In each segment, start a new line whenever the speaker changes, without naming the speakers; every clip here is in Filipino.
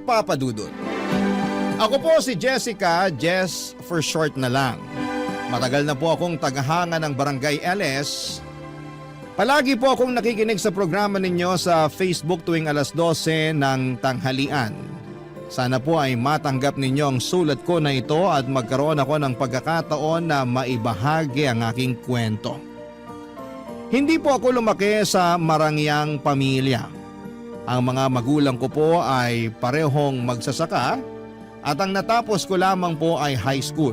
Papa Dudut. Ako po si Jessica, Jess for short na lang. Matagal na po akong tagahanga ng Barangay LS. Palagi po akong nakikinig sa programa ninyo sa Facebook tuwing alas 12 ng tanghalian. Sana po ay matanggap ninyo ang sulat ko na ito at magkaroon ako ng pagkakataon na maibahagi ang aking kwento. Hindi po ako lumaki sa marangyang pamilya. Ang mga magulang ko po ay parehong magsasaka at ang natapos ko lamang po ay high school.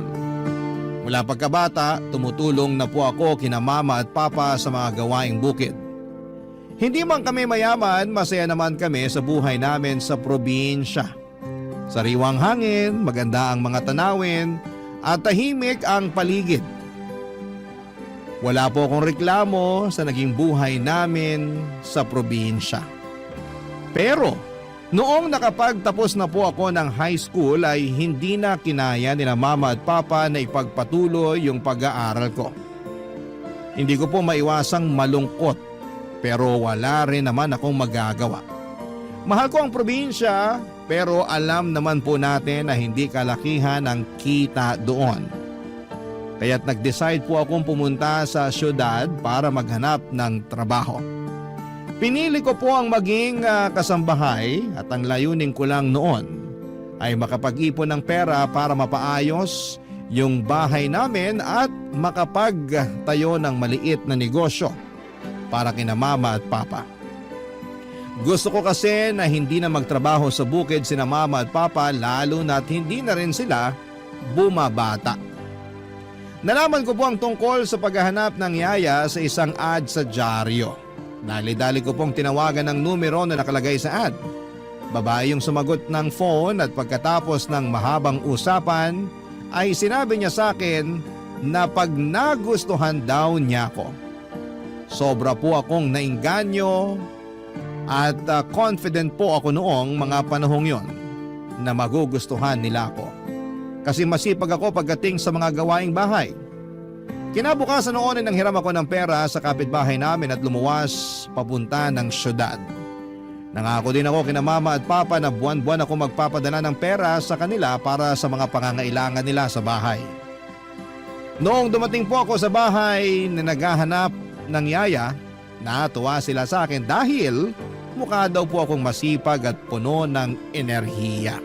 Mula pagkabata, tumutulong na po ako kina mama at papa sa mga gawaing bukid. Hindi man kami mayaman, masaya naman kami sa buhay namin sa probinsya. Sariwang hangin, maganda ang mga tanawin at tahimik ang paligid. Wala po akong reklamo sa naging buhay namin sa probinsya. Pero noong nakapagtapos na po ako ng high school ay hindi na kinaya nila mama at papa na ipagpatuloy yung pag-aaral ko. Hindi ko po maiwasang malungkot pero wala rin naman akong magagawa. Mahal ko ang probinsya pero alam naman po natin na hindi kalakihan ang kita doon. Kaya't nag-decide po akong pumunta sa syudad para maghanap ng trabaho. Pinili ko po ang maging kasambahay at ang layunin ko lang noon ay makapag-ipon ng pera para mapaayos yung bahay namin at makapagtayo ng maliit na negosyo para kina mama at papa. Gusto ko kasi na hindi na magtrabaho sa bukid sina mama at papa lalo na't hindi na rin sila bumabata. Nalaman ko po ang tungkol sa paghahanap ng yaya sa isang ad sa dyaryo. Dali-dali ko pong tinawagan ng numero na nakalagay sa ad. Babae yung sumagot ng phone at pagkatapos ng mahabang usapan ay sinabi niya sa akin na pag nagustuhan daw niya ako. Sobra po akong nainganyo at confident po ako noong mga panahong yon na magugustuhan nila ako. Kasi masipag ako pagdating sa mga gawaing bahay. Kinabukasan noon ay nanghiram ako ng pera sa kapitbahay namin at lumuwas papunta ng syudad. Nangako din ako kina mama at papa na buwan-buwan ako magpapadala ng pera sa kanila para sa mga pangangailangan nila sa bahay. Noong dumating po ako sa bahay na naghahanap ng yaya, natuwa sila sa akin dahil mukha daw po akong masipag at puno ng enerhiya.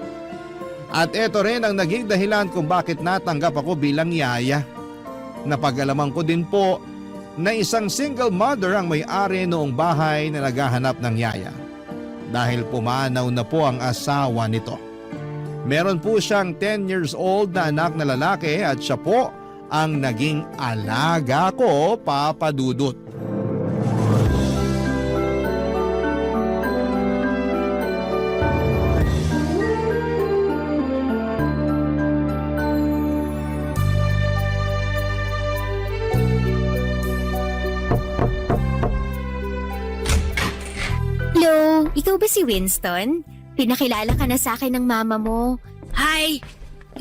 At ito rin ang naging dahilan kung bakit natanggap ako bilang yaya. Napag-alaman ko din po na isang single mother ang may-ari noong bahay na naghahanap ng yaya. Dahil pumanaw na po ang asawa nito. Meron po siyang 10 years old na anak na lalaki at siya po ang naging alaga ko, Papa Dudut.
Hello, ikaw ba si Winston? Pinakilala ka na sa akin ng mama mo.
Hi!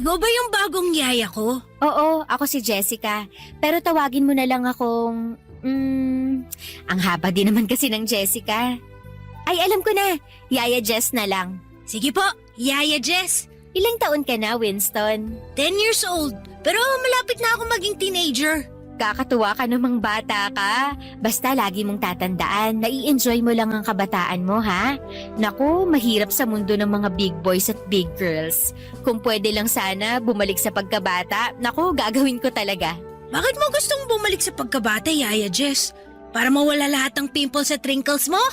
Ikaw ba yung bagong yaya ko?
Oo, ako si Jessica. Pero tawagin mo na lang akong... ang haba din naman kasi ng Jessica. Ay, alam ko na. Yaya Jess na lang.
Sige po, Yaya Jess.
Ilang taon ka na, Winston?
10 years old, pero malapit na ako maging teenager.
Kakatuwa ka namang bata ka. Basta lagi mong tatandaan, nai-enjoy mo lang ang kabataan mo, ha? Naku, mahirap sa mundo ng mga big boys at big girls. Kung pwede lang sana bumalik sa pagkabata, naku, gagawin ko talaga.
Bakit mo gustong bumalik sa pagkabata, Yaya Jess? Para mawala lahat ng pimples at wrinkles mo?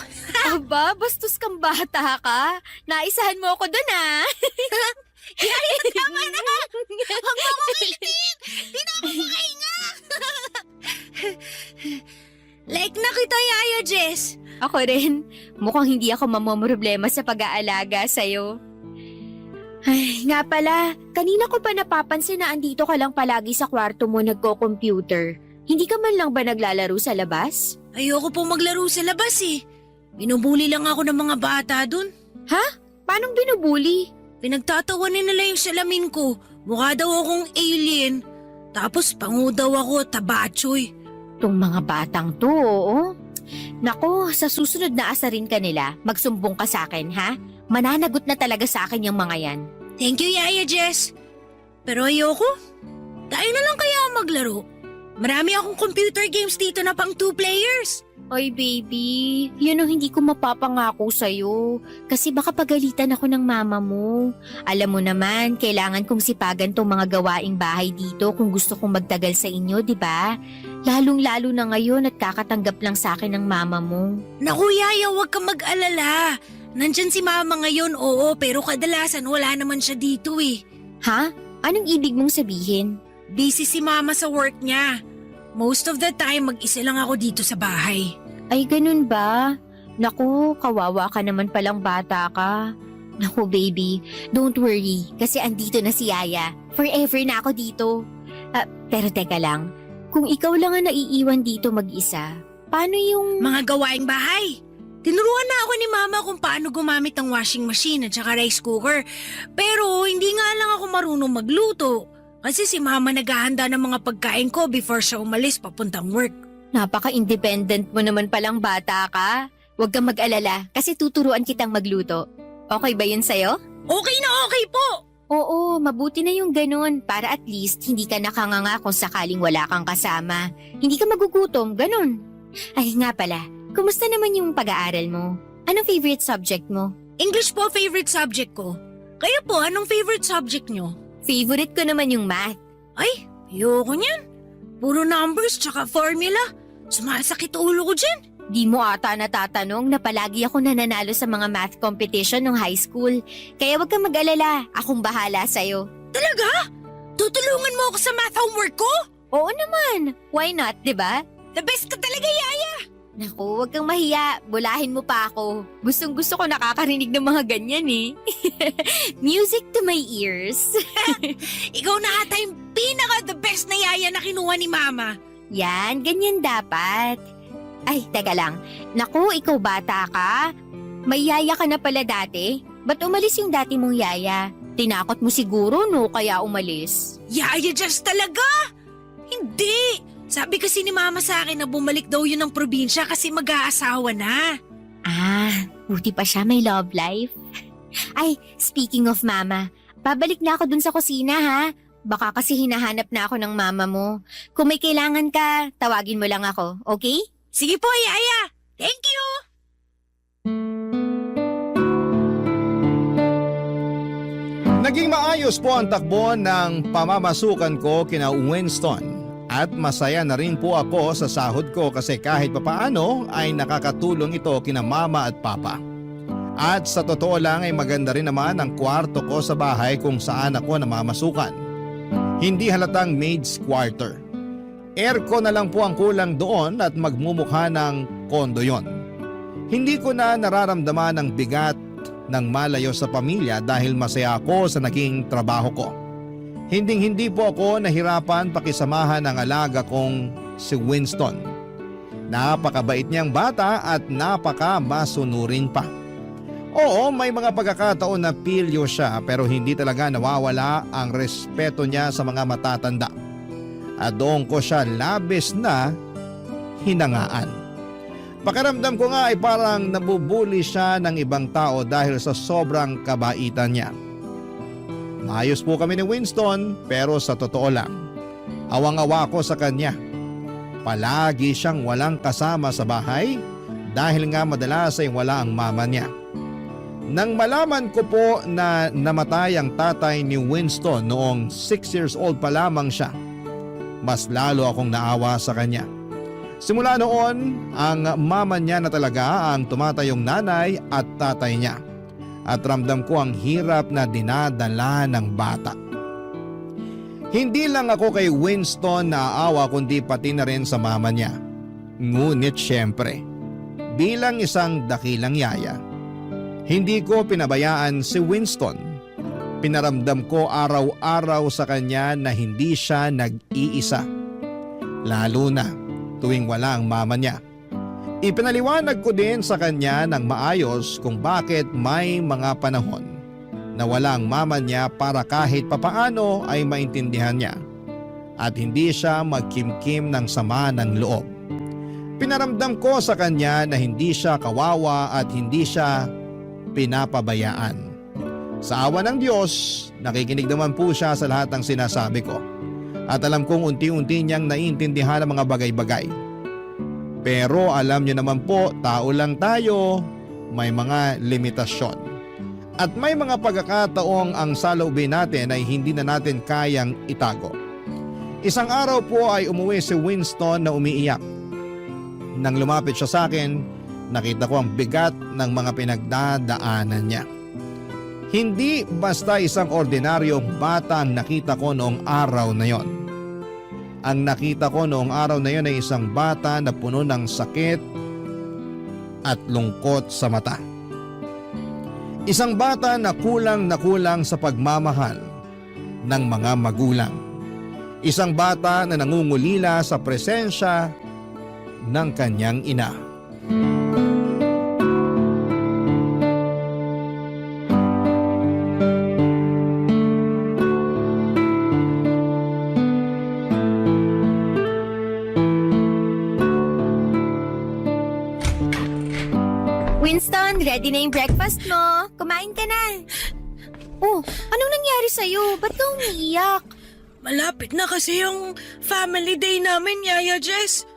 Aba, bastos kang bata ka. Naisahan mo ako dun, ha?
Yaya, tama na! Huwag mo akong kilitin! Di na ako makahinga! Like na kita, Yaya Jess.
Ako rin. Mukhang hindi ako mamomroblema sa pag-aalaga sa'yo. Ay, nga pala, kanina ko pa napapansin na andito ka lang palagi sa kwarto mo nagko-computer. Hindi ka man lang ba naglalaro sa labas?
Ayoko po maglaro sa labas eh. Binubuli lang ako ng mga bata dun.
Ha? Paanong binubuli?
Pinagtatawanan nila yung salamin ko. Mukha daw akong alien. Tapos pangu daw ako, tabachoy.
Tong mga batang to, oo. Nako, sa susunod na asarin ka nila, magsumbong ka sa akin, ha? Mananagot na talaga sa akin yung mga yan.
Thank you, Yaya Jess. Pero ayoko. Tayo na lang kaya maglaro. Marami akong computer games dito na pang 2 players.
Oy baby, yun ang hindi ko mapapangako sa'yo. Kasi baka pagalitan ako ng mama mo. Alam mo naman, kailangan kong sipagan tong mga gawaing bahay dito kung gusto kong magtagal sa inyo, di ba? Lalong-lalo na ngayon at kakatanggap lang sa akin ng mama mo.
Naku, Yaya, huwag kang mag-alala. Nandyan si Mama ngayon, oo, pero kadalasan wala naman siya dito eh.
Ha? Anong ibig mong sabihin?
Busy si Mama sa work niya. Most of the time, mag-isa lang ako dito sa bahay.
Ay, ganun ba? Naku, kawawa ka naman palang bata ka. Naku, baby, don't worry kasi andito na si Yaya. Forever na ako dito. Pero teka lang, kung ikaw lang ang naiiwan dito mag-isa, paano yung...
Mga gawaing bahay. Tinuruan na ako ni Mama kung paano gumamit ng washing machine at saka rice cooker. Pero hindi nga lang ako marunong magluto. Kasi si Mama naghahanda ng mga pagkain ko before siya umalis papuntang work.
Napaka-independent mo naman palang bata ka. Huwag kang mag-alala kasi tuturuan kitang magluto. Okay ba yun sa'yo?
Okay na okay po!
Oo, mabuti na yung ganun para at least hindi ka nakanganga kung sakaling wala kang kasama. Hindi ka magugutom, ganun. Ay nga pala, kumusta naman yung pag-aaral mo? Anong favorite subject mo?
English po favorite subject ko. Kayo po, anong favorite subject nyo?
Favorite ko naman yung math.
Ay, ayoko niyan. Puro numbers tsaka formula. Sumasakit ulo ko dyan.
Di mo ata natatanong na palagi ako nananalo sa mga math competition nung high school. Kaya wag kang mag-alala, akong bahala sa'yo.
Talaga? Tutulungan mo ako sa math homework ko?
Oo naman, why not, di ba?
The best ka talaga, Yaya!
Naku, wag kang mahiya, bulahin mo pa ako. Gustong gusto ko nakakarinig ng mga ganyan eh. Music to my ears.
Ikaw na ata yung pinaka-the best na Yaya na kinuha ni Mama.
Yan, ganyan dapat. Ay, teka lang. Naku, ikaw bata ka. May yaya ka na pala dati? Ba't umalis yung dati mong yaya? Tinakot mo siguro, no? Kaya umalis.
Yaya just talaga? Hindi! Sabi kasi ni Mama sa akin na bumalik daw yun ng probinsya kasi mag-aasawa na.
Ah, buti pa siya may love life. Ay, speaking of mama, babalik na ako dun sa kusina ha. Baka kasi hinahanap na ako ng mama mo. Kung may kailangan ka, tawagin mo lang ako, okay?
Sige po, Yaya! Thank you!
Naging maayos po ang takbo ng pamamasukan ko kina Winston. At masaya na rin po ako sa sahod ko kasi kahit papaano ay nakakatulong ito kina mama at papa. At sa totoo lang ay maganda rin naman ang kwarto ko sa bahay kung saan ako namamasukan. Hindi halatang maid's quarter. Aircon na lang po ang kulang doon at magmumukha ng kondo yon. Hindi ko na nararamdaman ang bigat ng malayo sa pamilya dahil masaya ako sa naging trabaho ko. Hinding-hindi po ako nahirapan pakisamahan ang alaga kong si Winston. Napakabait niyang bata at napaka-masunurin pa. Oo, may mga pagkakataon na pilyo siya pero hindi talaga nawawala ang respeto niya sa mga matatanda. At doon ko siya labis na hinangaan. Pakiramdam ko nga ay parang nabubuli siya ng ibang tao dahil sa sobrang kabaitan niya. Maayos po kami ni Winston pero sa totoo lang, awang-awa ko sa kanya. Palagi siyang walang kasama sa bahay dahil nga madalas ay wala ang mama niya. Nang malaman ko po na namatay ang tatay ni Winston noong 6 years old pa lamang siya, mas lalo akong naawa sa kanya. Simula noon, ang mama niya na talaga ang tumatayong nanay at tatay niya. At ramdam ko ang hirap na dinadala ng bata. Hindi lang ako kay Winston naaawa kundi pati na rin sa mama niya. Ngunit syempre, bilang isang dakilang yaya, hindi ko pinabayaan si Winston. Pinaramdam ko araw-araw sa kanya na hindi siya nag-iisa. Lalo na tuwing wala ang mama niya. Ipinaliwanag ko din sa kanya ng maayos kung bakit may mga panahon na walang mama niya para kahit papaano ay maintindihan niya at hindi siya magkimkim ng sama ng loob. Pinaramdam ko sa kanya na hindi siya kawawa at hindi siya pinapabayaan. Sa awa ng Diyos, nakikinig naman po siya sa lahat ng sinasabi ko. At alam kong unti-unti niyang naiintindihan ang mga bagay-bagay. Pero alam niyo naman po, tao lang tayo, may mga limitasyon. At may mga pagkakataong ang saloobin natin ay hindi na natin kayang itago. Isang araw po ay umuwi si Winston na umiiyak. Nang lumapit siya sa akin, nakita ko ang bigat ng mga pinagdadaanan niya. Hindi basta isang ordinaryong bata ang nakita ko noong araw na yon. Ang nakita ko noong araw na yon ay isang bata na puno ng sakit at lungkot sa mata. Isang bata na kulang sa pagmamahal ng mga magulang. Isang bata na nangungulila sa presensya ng kanyang ina.
Winston, ready na yung breakfast mo. Kumain ka na. Oh, anong nangyari sa'yo? Ba't ka umiiyak?
Malapit na kasi yung family day namin, Yaya Jess.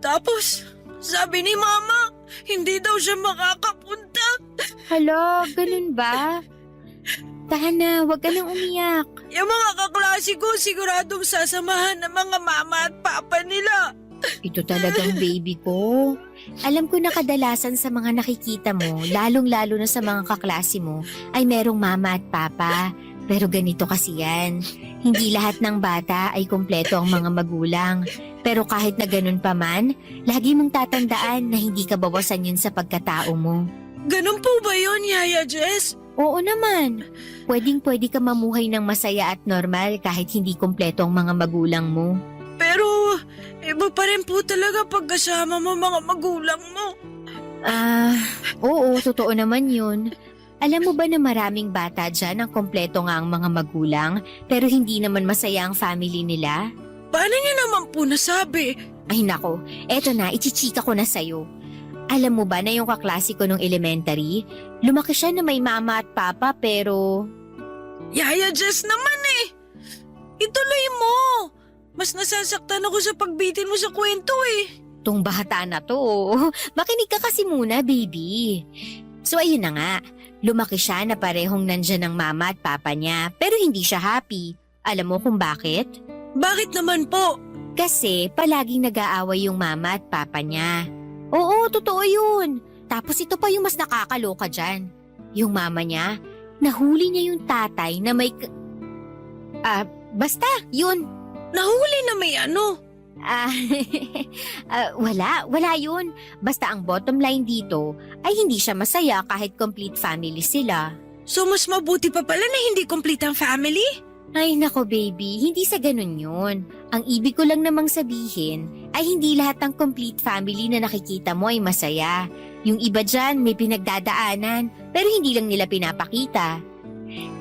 Tapos, sabi ni Mama, hindi daw siya makakapunta.
Hala, ganun ba? Tahan na, huwag ka nang umiyak.
Yung mga kaklase ko siguradong sasamahan ng mga mama at papa nila.
Ito talagang baby ko. Alam ko na kadalasan sa mga nakikita mo, lalong-lalo na sa mga kaklase mo, ay merong mama at papa. Pero ganito kasi yan. Hindi lahat ng bata ay kumpleto ang mga magulang. Pero kahit na ganun pa man, lagi mong tatandaan na hindi ka bawasan yun sa pagkatao mo.
Ganun po ba yun, Yaya Jess?
Oo naman. Pwedeng-pwede ka mamuhay ng masaya at normal kahit hindi kumpleto ang mga magulang mo.
Pero, iba pa rin po talaga pagkasama mo mga magulang mo.
Oo, totoo naman yun. Alam mo ba na maraming bata dyan ang kompleto nga ang mga magulang pero hindi naman masaya ang family nila?
Paano niya naman po nasabi?
Ay nako, eto na, ichichika ko na sa'yo. Alam mo ba na yung kaklase ko nung elementary, lumaki siya na may mama at papa pero...
Yaya Jess naman eh! Ituloy mo! Mas nasasaktan ako sa pagbitin mo sa kwento eh.
Tong bata na to, makinig ka kasi muna baby. So ayun na nga, lumaki siya na parehong nandyan ang mama at papa niya pero hindi siya happy. Alam mo kung bakit?
Bakit naman po?
Kasi palaging nag-aaway yung mama at papa niya. Oo, totoo yun. Tapos ito pa yung mas nakakaloka dyan. Yung mama niya, nahuli niya yung tatay na may... basta, yun.
Nahuli na may ano?
Wala yun. Basta ang bottom line dito ay hindi siya masaya kahit complete family sila.
So mas mabuti pa pala na hindi complete ang family?
Ay nako baby, hindi sa ganun yun. Ang ibig ko lang namang sabihin ay hindi lahat ng complete family na nakikita mo ay masaya. Yung iba dyan may pinagdadaanan pero hindi lang nila pinapakita.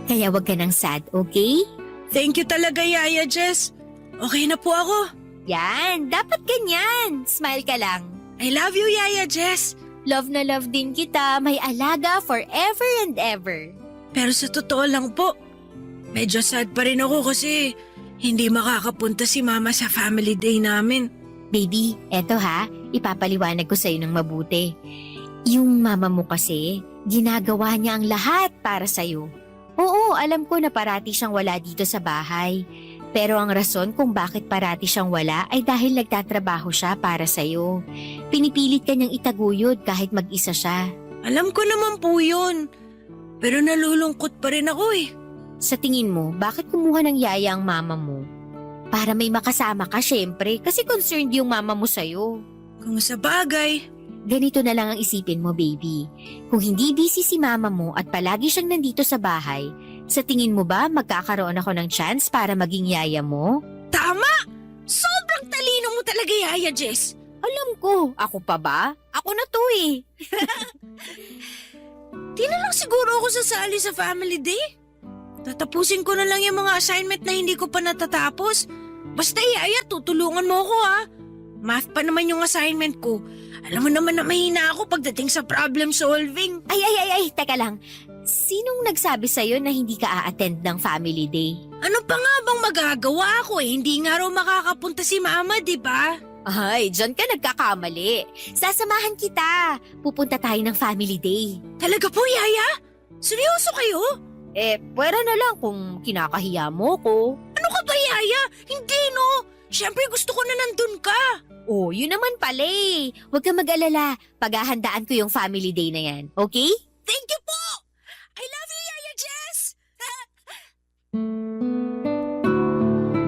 Kaya wag ka nang sad, okay?
Thank you talaga, Yaya Jess. Okay na po ako.
Yan, dapat ganyan. Smile ka lang.
I love you, Yaya Jess.
Love na love din kita, may alaga forever and ever.
Pero sa totoo lang po, medyo sad pa rin ako kasi hindi makakapunta si Mama sa family day namin.
Baby, eto ha, ipapaliwanag ko sa'yo ng mabuti. Yung mama mo kasi, ginagawa niya ang lahat para sa'yo. Oo, alam ko na parati siyang wala dito sa bahay. Pero ang rason kung bakit parati siyang wala ay dahil nagtatrabaho siya para sa'yo. Pinipilit ka niyang itaguyod kahit mag-isa siya.
Alam ko naman po yun. Pero nalulungkot pa rin ako eh.
Sa tingin mo, bakit kumuha ng yaya ang mama mo? Para may makasama ka syempre kasi concerned yung mama mo sa'yo.
Kung sa bagay.
Ganito na lang ang isipin mo baby. Kung hindi busy si mama mo at palagi siyang nandito sa bahay, sa tingin mo ba magkakaroon ako ng chance para maging yaya mo?
Tama! Sobrang talino mo talaga, Yaya Jess.
Alam ko, ako pa ba? Ako na to eh.
Di na lang siguro ako sasali sa family day. Tatapusin ko na lang yung mga assignment na hindi ko pa natatapos. Basta Yaya, tutulungan mo ako ha. Math pa naman yung assignment ko. Alam mo naman na mahina ako pagdating sa problem solving.
Ay, teka lang. Sinong nagsabi sa'yo na hindi ka a-attend ng family day?
Ano pa nga bang magagawa ko eh? Hindi nga raw makakapunta si Mama, di ba?
Ay, dyan ka nagkakamali. Sasamahan kita. Pupunta tayo ng family day.
Talaga po, Yaya? Seryoso kayo?
Pwera na lang kung kinakahiya mo ko.
Ano ka ba, Yaya? Hindi, no? Siyempre gusto ko na nandun ka.
Oh, yun naman pala eh. Huwag kang mag-alala. Paghahandaan ko yung family day na yan. Okay?
Thank you po! I love you, Yaya Jess!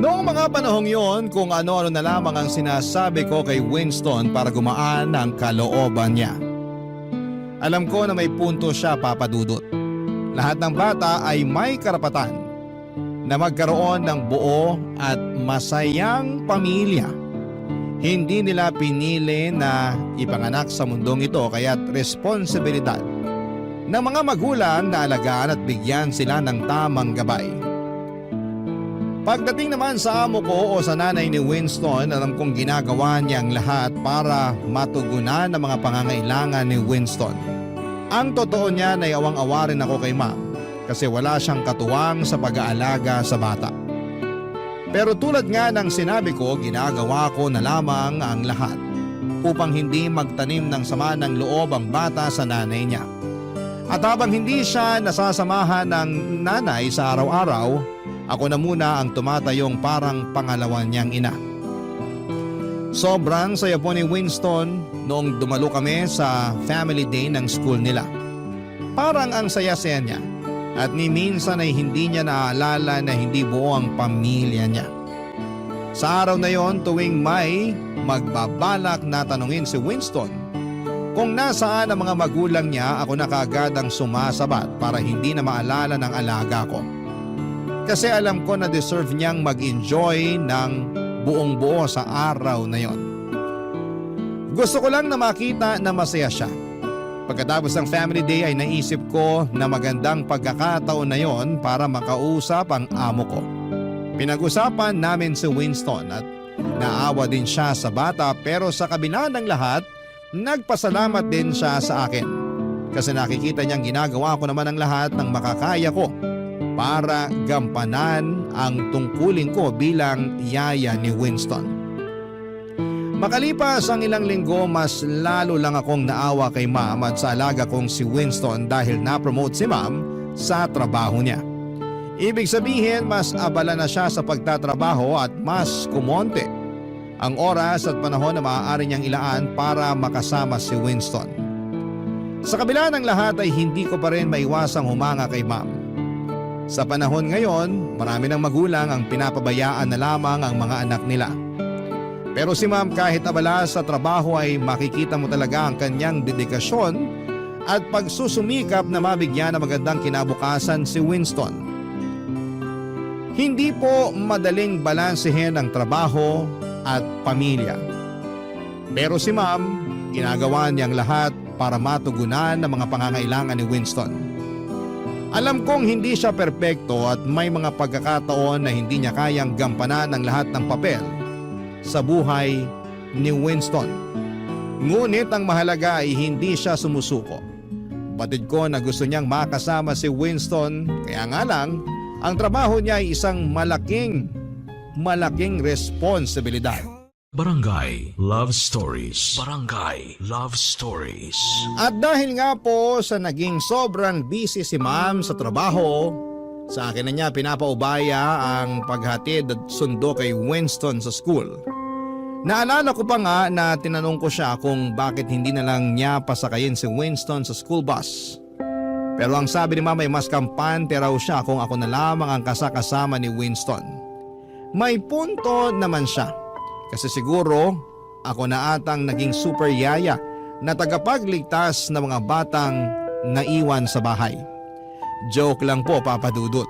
Noong mga panahong yon, kung ano-ano na lamang ang sinasabi ko kay Winston para gumaan ang kalooban niya. Alam ko na may punto siya, Papa Dudut. Lahat ng bata ay may karapatan na magkaroon ng buo at masayang pamilya. Hindi nila pinili na ipanganak sa mundong ito, kaya't responsibilidad ng mga magulang na alagaan at bigyan sila ng tamang gabay. Pagdating naman sa amo ko o sa nanay ni Winston, alam kong ginagawa niya ang lahat para matugunan ang mga pangangailangan ni Winston. Ang totoo niya ay awang-awa rin ako kay Ma'am kasi wala siyang katuwang sa pag-aalaga sa bata. Pero tulad nga ng sinabi ko, ginagawa ko na lamang ang lahat upang hindi magtanim ng sama ng loob ang bata sa nanay niya. At habang hindi siya nasasamahan ng nanay sa araw-araw, ako na muna ang tumatayong parang pangalawa niyang ina. Sobrang saya po ni Winston noong dumalo kami sa family day ng school nila. Parang ang saya-saya niya at ni minsan ay hindi niya naaalala na hindi buo ang pamilya niya. Sa araw na yon, tuwing may magbabalak na tanungin si Winston kung nasaan ang mga magulang niya, ako na kaagad ang sumasabat para hindi na maalala ng alaga ko. Kasi alam ko na deserve niyang mag-enjoy ng buong buo sa araw na yon. Gusto ko lang na makita na masaya siya. Pagkatapos ng family day ay naisip ko na magandang pagkakataon na yon para makausap ang amo ko. Pinag-usapan namin si Winston at naawa din siya sa bata, pero sa kabila ng lahat, nagpasalamat din siya sa akin. Kasi nakikita niyang ginagawa ko naman ang lahat ng makakaya ko para gampanan ang tungkulin ko bilang yaya ni Winston. Makalipas ang ilang linggo, mas lalo lang akong naawa kay Ma'am at sa alaga kong si Winston dahil na-promote si Ma'am sa trabaho niya. Ibig sabihin, mas abala na siya sa pagtatrabaho at mas kumonte ang oras at panahon na maaari niyang ilaan para makasama si Winston. Sa kabila ng lahat ay hindi ko pa rin maiwasang humanga kay Ma'am. Sa panahon ngayon, marami ng magulang ang pinapabayaan na lamang ang mga anak nila. Pero si Ma'am, kahit abala sa trabaho, ay makikita mo talaga ang kanyang dedikasyon at pagsusumikap na mabigyan ng magandang kinabukasan si Winston. Hindi po madaling balansehin ang trabaho at pamilya. Pero si Ma'am, ginagawa niyang lahat para matugunan ang mga pangangailangan ni Winston. Alam kong hindi siya perpekto at may mga pagkakataon na hindi niya kayang gampanan ang lahat ng papel sa buhay ni Winston. Ngunit ang mahalaga ay hindi siya sumusuko. Batid ko na gusto niyang makasama si Winston, kaya nga lang, ang trabaho niya ay isang malaking responsibilidad.
Barangay Love Stories. Barangay Love Stories.
At dahil nga po sa naging sobrang busy si Ma'am sa trabaho, sa akin na niya pinapaubaya ang paghatid at sundo kay Winston sa school. Naalala ko pa nga na tinanong ko siya kung bakit hindi na lang niya pasakayin si Winston sa school bus. Pero ang sabi ni Mama ay mas kampante raw siya kung ako na lamang ang kasakasama ni Winston. May punto naman siya. Kasi siguro ako na atang naging super yaya na tagapagligtas ng mga batang naiwan sa bahay. Joke lang po, Papa Dudut.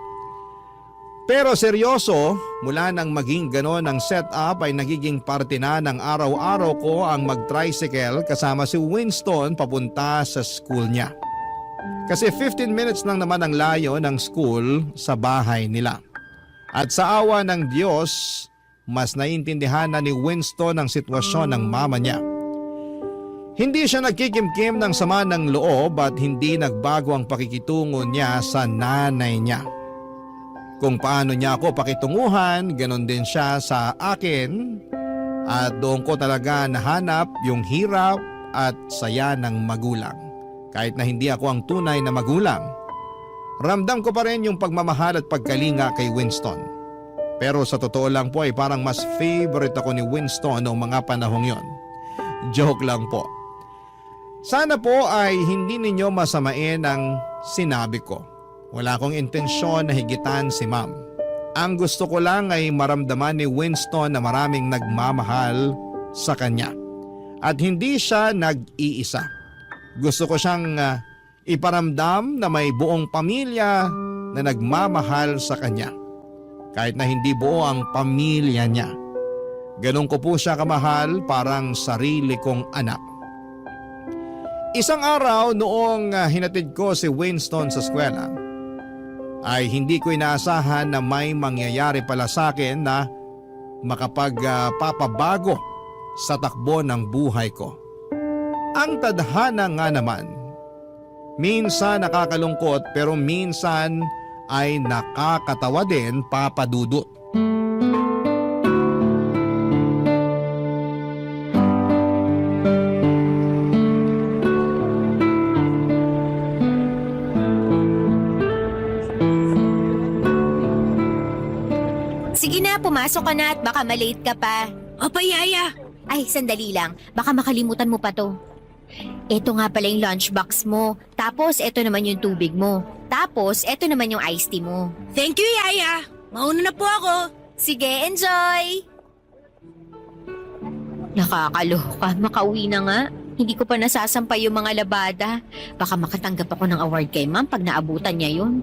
Pero seryoso, mula nang maging ganon ang setup ay nagiging parte na ng araw-araw ko ang mag-tricycle kasama si Winston papunta sa school niya. Kasi 15 minutes lang naman ang layo ng school sa bahay nila. At sa awa ng Diyos, mas naiintindihan na ni Winston ang sitwasyon ng mama niya. Hindi siya nagkikimkim ng sama ng loob at hindi nagbago ang pakikitungo niya sa nanay niya. Kung paano niya ako pakitunguhan, ganon din siya sa akin at doon ko talaga nahanap yung hirap at saya ng magulang. Kahit na hindi ako ang tunay na magulang, ramdam ko pa rin yung pagmamahal at pagkalinga kay Winston. Pero sa totoo lang po ay parang mas favorite ako ni Winston noong mga panahong yon. Joke lang po. Sana po ay hindi ninyo masamain ang sinabi ko. Wala akong intensyon na higitan si ma'am. Ang gusto ko lang ay maramdaman ni Winston na maraming nagmamahal sa kanya. At hindi siya nag-iisa. Gusto ko siyang iparamdam na may buong pamilya na nagmamahal sa kanya. Kahit na hindi buo ang pamilya niya. Ganon ko po siya kamahal, parang sarili kong anak. Isang araw noong hinatid ko si Winston sa eskwela, ay hindi ko inaasahan na may mangyayari pala sa akin na makapagpapabago sa takbo ng buhay ko. Ang tadhana nga naman, minsan nakakalungkot pero minsan ay nakakatawa din, Papa Dudut.
Sige na, pumasok ka na at baka malate ka pa.
Opa, Yaya.
Ay, sandali lang. Baka makalimutan mo pa to. Ito nga pala yung lunchbox mo. Tapos, ito naman yung tubig mo. Tapos, ito naman yung iced tea mo.
Thank you, Yaya. Mauna na po ako.
Sige, enjoy! Nakakaloka, makauwi na nga. Hindi ko pa nasasampay yung mga labada. Baka makatanggap ako ng award kay ma'am pag naabutan niya yun.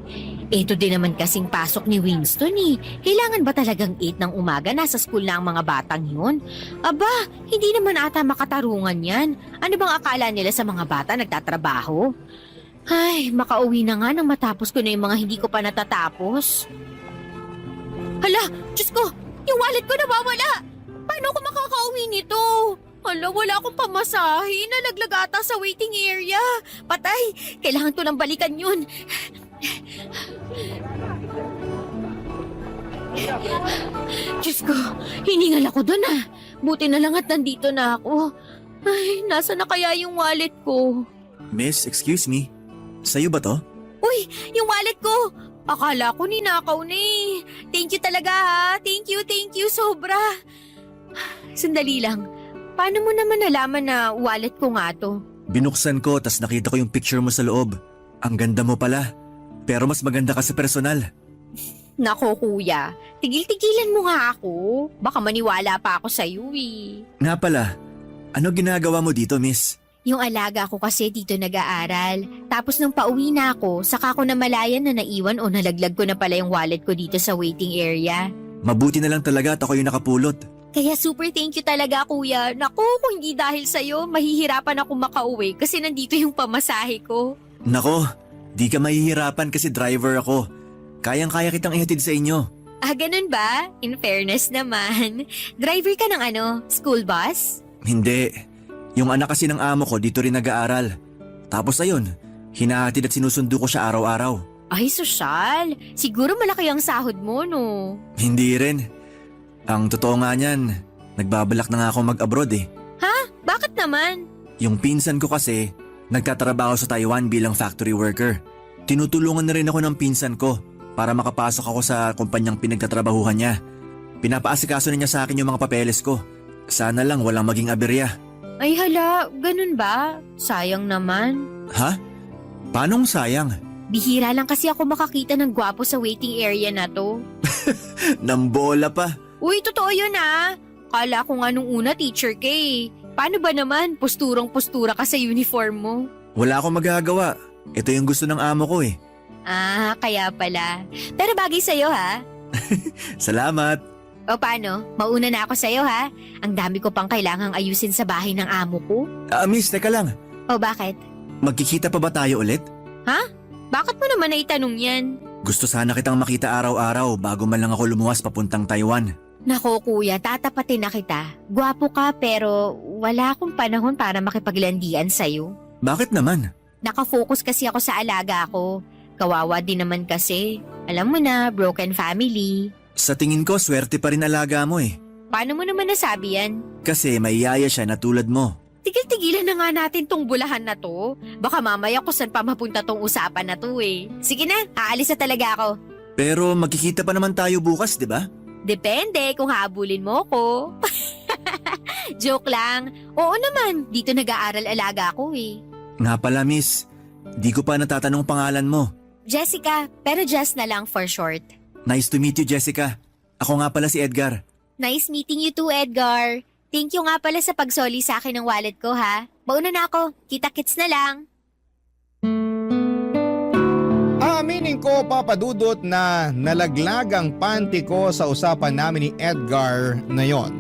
Ito din naman kasing pasok ni Winston eh. Kailangan ba talagang 8 ng umaga nasa school na ang mga batang yun? Aba, hindi naman ata makatarungan yan. Ano bang akala nila sa mga bata nagtatrabaho? Ay, makauwi na nga nang matapos ko na yung mga hindi ko pa natatapos. Hala, Diyos ko, yung wallet ko nawawala. Paano ako makakauwi nito? Hala, wala akong pamasahe. Nalaglag ata sa waiting area. Patay, kailangan ko nang balikan yun. Diyos ko, hiningal ako dun ah. Buti na lang at nandito na ako. Ay, nasa na kaya yung wallet ko?
Miss, excuse me. Sa'yo ba to?
Uy, yung wallet ko! Akala ko ninakaw na eh. Thank you talaga ha. Thank you, sobra. Sandali lang. Paano mo naman nalaman na wallet ko nga to?
Binuksan ko tas nakita ko yung picture mo sa loob. Ang ganda mo pala. Pero mas maganda ka sa personal.
Nako kuya, tigil-tigilan mo nga ako. Baka maniwala pa ako sa'yo eh.
Nga pala, ano ginagawa mo dito, miss?
Yung alaga ko kasi dito nag-aaral. Tapos nung pauwi na ako, saka ko namalayan na naiwan o nalaglag ko na pala yung wallet ko dito sa waiting area.
Mabuti na lang talaga at ako yung nakapulot.
Kaya super thank you talaga kuya. Naku, kung hindi dahil sa'yo, mahihirapan ako makauwi kasi nandito yung pamasahe ko.
Nako, di ka mahihirapan kasi driver ako. Kayang-kaya kitang ihatid sa inyo.
Ah, ganun ba? In fairness naman. Driver ka ng school bus?
Hindi. Yung anak kasi ng amo ko dito rin nag-aaral. Tapos ayun, hinahatid at sinusundo ko siya araw-araw.
Ay, sosyal. Siguro malaki ang sahod mo, no?
Hindi rin. Ang totoo nga niyan, nagbabalak na nga ako mag-abroad eh.
Ha? Bakit naman?
Yung pinsan ko kasi, nagtatrabaho sa Taiwan bilang factory worker. Tinutulungan na rin ako ng pinsan ko para makapasok ako sa kumpanyang pinagtatrabahuhan niya. Pinapaasikaso na niya sa akin yung mga papeles ko. Sana lang walang maging aberya.
Ay hala, ganun ba? Sayang naman.
Ha? Paanong sayang?
Bihira lang kasi ako makakita ng gwapo sa waiting area na to.
Nambola pa.
Uy, totoo yun ah. Kala ko nga nung una teacher ka eh. Paano ba naman? Posturang-postura ka sa uniform mo.
Wala akong magagawa. Ito yung gusto ng amo ko eh.
Ah, kaya pala. Pero bagay sa'yo ha.
Salamat.
O paano? Mauna na ako sa'yo ha. Ang dami ko pang kailangang ayusin sa bahay ng amo ko.
Miss, teka lang.
O bakit?
Magkikita pa ba tayo ulit?
Bakit mo naman naitanong yan?
Gusto sana kitang makita araw-araw bago man lang ako lumuwas papuntang Taiwan.
Nako kuya, tatapatin na kita. Gwapo ka pero wala akong panahon para makipaglandian sa'yo.
Bakit naman?
Nakafocus kasi ako sa alaga ko. Kawawa din naman kasi. Alam mo na, broken family.
Sa tingin ko, swerte pa rin alaga mo eh.
Paano mo naman nasabi yan?
Kasi may yaya siya na tulad mo.
Tigil-tigilan na nga natin tong bulahan na to. Baka mamaya kung saan pa mapunta tong usapan na to eh. Sige na, aalis na talaga ako.
Pero magkikita pa naman tayo bukas, di ba?
Depende kung habulin mo ko. Joke lang. Oo naman, dito nag-aaral alaga ko eh.
Nga pala miss, di ko pa natatanong pangalan mo.
Jessica, pero Jess na lang for short.
Nice to meet you, Jessica. Ako nga pala si Edgar.
Nice meeting you too, Edgar. Thank you nga pala sa pagsoli sa akin ng wallet ko ha. Mauna na ako, kita-kits na lang.
Aminin ko, Papa Dudut, na nalaglag ang panty ko sa usapan namin ni Edgar na yon.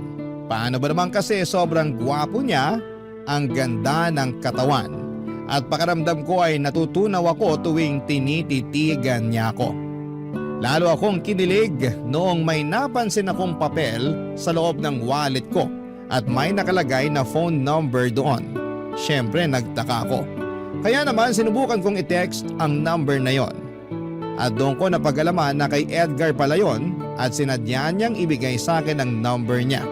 Paano ba naman kasi sobrang gwapo niya, ang ganda ng katawan. At pakiramdam ko ay natutunaw ako tuwing tinititigan niya ako. Lalo akong kinilig noong may napansin akong papel sa loob ng wallet ko at may nakalagay na phone number doon. Siyempre nagtaka ako. Kaya naman sinubukan kong i-text ang number na yon. At doon ko napag-alaman na kay Edgar pala yon at sinadya niyang ibigay sa akin ang number niya.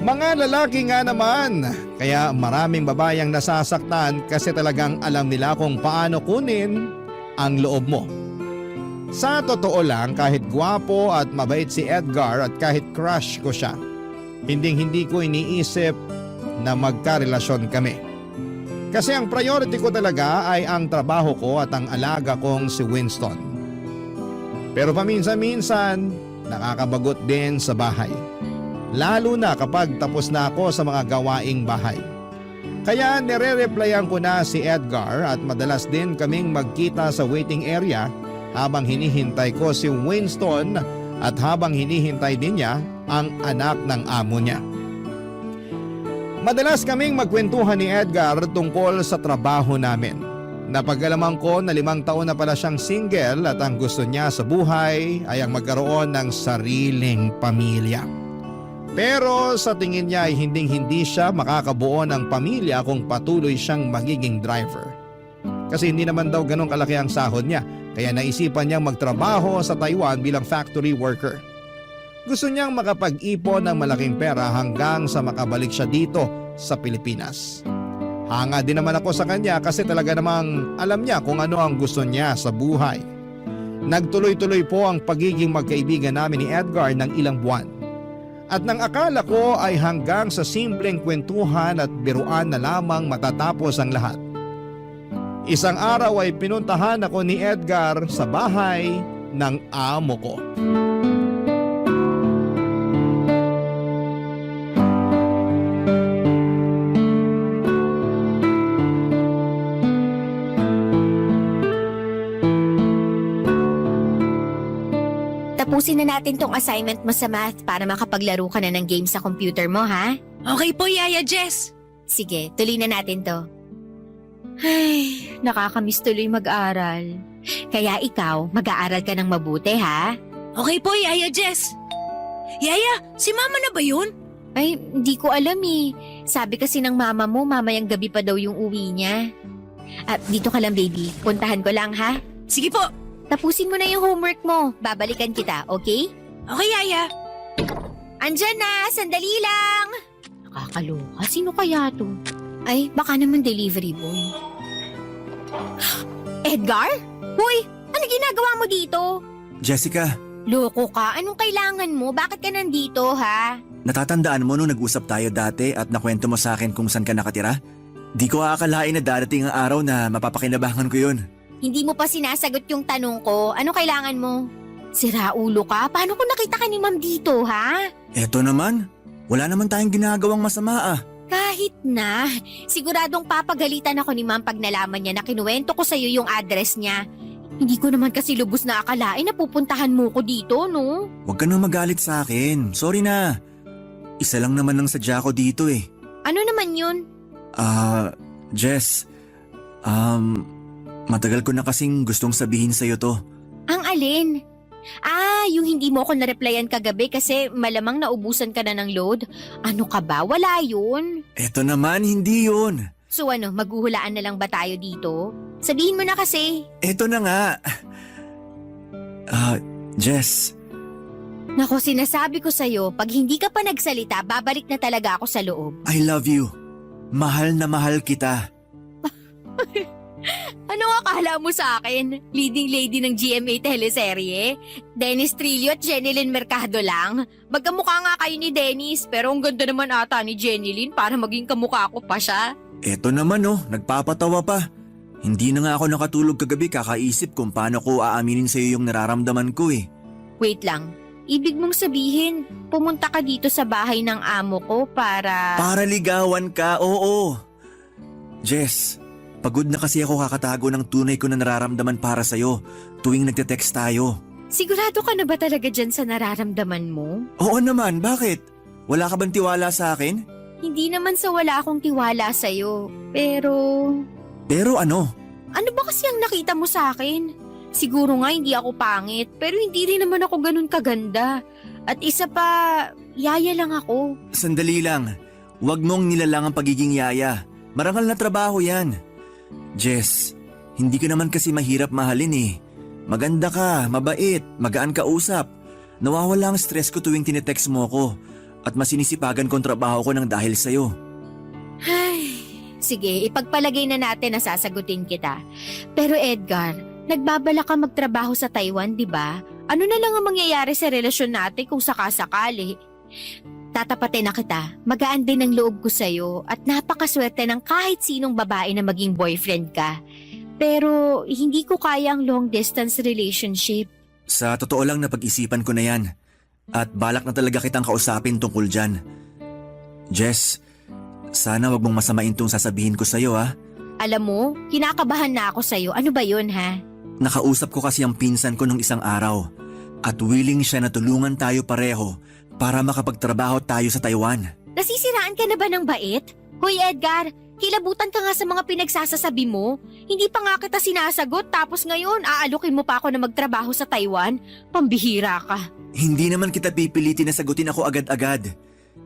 Mga lalaki nga naman, kaya maraming babayang nasasaktan kasi talagang alam nila kung paano kunin ang loob mo. Sa totoo lang, kahit gwapo at mabait si Edgar at kahit crush ko siya, hindi ko iniisip na magkarelasyon kami. Kasi ang priority ko talaga ay ang trabaho ko at ang alaga kong si Winston. Pero paminsan-minsan, nakakabagot din sa bahay. Lalo na kapag tapos na ako sa mga gawaing bahay. Kaya nire-replyan ko na si Edgar at madalas din kaming magkita sa waiting area habang hinihintay ko si Winston at habang hinihintay din niya ang anak ng amo niya. Madalas kaming magkwentuhan ni Edgar tungkol sa trabaho namin. Napag-alaman ko na 5 taon na pala siyang single at ang gusto niya sa buhay ay ang magkaroon ng sariling pamilya. Pero sa tingin niya ay hindi siya makakabuo ng pamilya kung patuloy siyang magiging driver. Kasi hindi naman daw ganun kalaki ang sahod niya, kaya naisipan niyang magtrabaho sa Taiwan bilang factory worker. Gusto niyang makapag-ipon ng malaking pera hanggang sa makabalik siya dito sa Pilipinas. Hanga din naman ako sa kanya kasi talaga namang alam niya kung ano ang gusto niya sa buhay. Nagtuloy-tuloy po ang pagiging magkaibigan namin ni Edgar ng ilang buwan. At nang akala ko ay hanggang sa simpleng kwentuhan at biruan na lamang matatapos ang lahat. Isang araw ay pinuntahan ako ni Edgar sa bahay ng amo ko.
Tapusin na natin tong assignment mo sa math para makapaglaro ka na ng game sa computer mo ha.
Okay po, Yaya Jess.
Sige, tuloy na natin to. Ay, nakakamiss tuloy mag-aral. Kaya ikaw, mag-aaral ka ng mabuti ha?
Okay po, Yaya Jess. Yaya, si Mama na ba yun?
Ay, hindi ko alam eh. Sabi kasi ng mama mo, mamayang gabi pa daw yung uwi niya. At dito ka lang baby, puntahan ko lang ha?
Sige po.
Tapusin mo na yung homework mo, babalikan kita, okay?
Okay, Yaya.
Andyan na, sandali lang! Nakakaloka, sino kaya to? Ay, baka naman delivery boy. Edgar? Hoy, ano ginagawa mo dito?
Jessica,
Loko ka, anong kailangan mo? Bakit ka nandito, ha?
natatandaan mo nung nag-usap tayo dati at nakwento mo sa akin kung saan ka nakatira? Di ko aakalain na darating ang araw na mapapakinabangan ko yun.
Hindi mo pa sinasagot yung tanong ko. Ano kailangan mo? Sira ulo ka? Paano kung nakita ka ni ma'am dito, ha?
Eto naman, wala naman tayong ginagawang masama ah.
Kahit na. Siguradong papagalitan ako ni ma'am pag nalaman niya na kinuwento ko sa'yo yung address niya. Hindi ko naman kasi lubos na akalain na pupuntahan mo ko dito, no?
Huwag ka nang magalit sa akin. Sorry na. Isa lang naman ang sadya ko dito eh.
Ano naman yun?
Jess. Matagal ko na kasing gustong sabihin sa'yo to.
Ang alin? Yung hindi mo ako na-replyan kagabi kasi malamang naubusan ka na ng load. Ano ka ba? Wala yun.
Eto naman, hindi yun.
So maghuhulaan na lang ba tayo dito? Sabihin mo na kasi.
Eto na nga. Jess,
Nako, sinasabi ko sa'yo, pag hindi ka pa nagsalita, babalik na talaga ako sa loob.
I love you. Mahal na mahal kita.
Ano akala mo sa akin? Leading lady ng GMA teleserye? Dennis Trillo at Jenilyn Mercado lang? Magkamukha nga kayo ni Dennis, pero ang ganda naman ata ni Jenilyn para maging kamukha ko pa siya.
Eto naman nagpapatawa pa. Hindi na nga ako nakatulog kagabi kakaisip kung paano ko aaminin sa'yo yung nararamdaman ko eh.
Wait lang, ibig mong sabihin, pumunta ka dito sa bahay ng amo ko para…
Para ligawan ka, oo. Jess, pagod na kasi ako kakatago ng tunay ko na nararamdaman para sa'yo tuwing nagte-text tayo.
Sigurado ka na ba talaga dyan sa nararamdaman mo?
Oo naman, bakit? Wala ka bang tiwala sa akin?
Hindi naman sa wala akong tiwala sa'yo, pero…
Pero ano?
Ano ba kasi ang nakita mo sa akin? Siguro nga hindi ako pangit, pero hindi rin naman ako ganun kaganda. At isa pa, yaya lang ako.
Sandali lang. Huwag mong nilalang ang pagiging yaya. Marangal na trabaho yan. Jess, hindi ka naman kasi mahirap mahalin eh. Maganda ka, mabait, magaan ka usap. Nawawala ang stress ko tuwing tinetext mo ko at masinisipagan kong trabaho ko ng dahil sa'yo.
Ay, sige, ipagpalagay na natin na sasagutin kita. Pero Edgar, nagbabala ka magtrabaho sa Taiwan, di ba? Ano na lang ang mangyayari sa relasyon natin kung sakasakali? Tatapatin na kita, magaan din ang loob ko sa'yo at napakaswerte ng kahit sinong babae na maging boyfriend ka. Pero hindi ko kaya ang long distance relationship.
Sa totoo lang napag-isipan ko na yan. At balak na talaga kitang kausapin tungkol dyan. Jess, sana wag mong masamain tong sasabihin ko sa'yo ha.
Alam mo, kinakabahan na ako sa'yo. Ano ba yun ha?
Nakausap ko kasi ang pinsan ko nung isang araw. At willing siya na tulungan tayo pareho para makapagtrabaho tayo sa Taiwan.
Nasisiraan ka na ba ng bait? Hoy Edgar, kilabutan ka nga sa mga pinagsasasabi mo. Hindi pa nga kita sinasagot tapos ngayon aalukin mo pa ako na magtrabaho sa Taiwan. Pambihira ka.
Hindi naman kita pipilitin na sagutin ako agad-agad.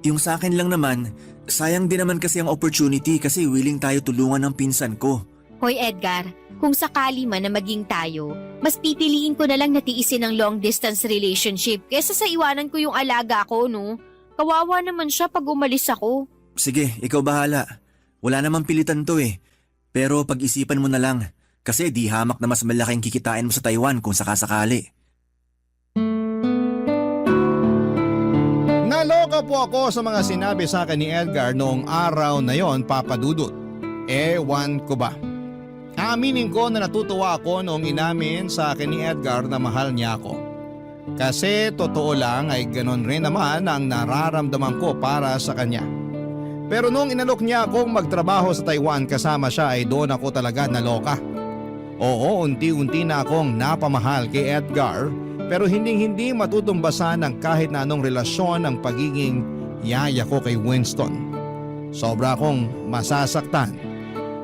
Yung sa akin lang naman, sayang din naman kasi ang opportunity kasi willing tayo tulungan ng pinsan ko.
Hoy Edgar, kung sakali man na maging tayo, mas pipiliin ko na lang na tiisin ang long distance relationship kesa sa iwanan ko yung alaga ko, no? Kawawa naman siya pag umalis ako.
Sige, ikaw bahala. Wala namang pilitan to eh. Pero pag-isipan mo na lang kasi di hamak na mas malaking kikitain mo sa Taiwan kung sakasakali.
Naloka po ako sa mga sinabi sa akin ni Edgar noong araw na yon, Papa Dudut. Ewan ko ba. Aaminin ko na natutuwa ako noong inamin sa akin ni Edgar na mahal niya ako. Kasi totoo lang ay ganon rin naman ang nararamdaman ko para sa kanya. Pero noong inalok niya akong magtrabaho sa Taiwan kasama siya ay doon ako talaga naloka. Oo, unti-unti na akong napamahal kay Edgar pero hindi matutumbasan ng kahit na anong relasyon ang pagiging yaya ko kay Winston. Sobra akong masasaktan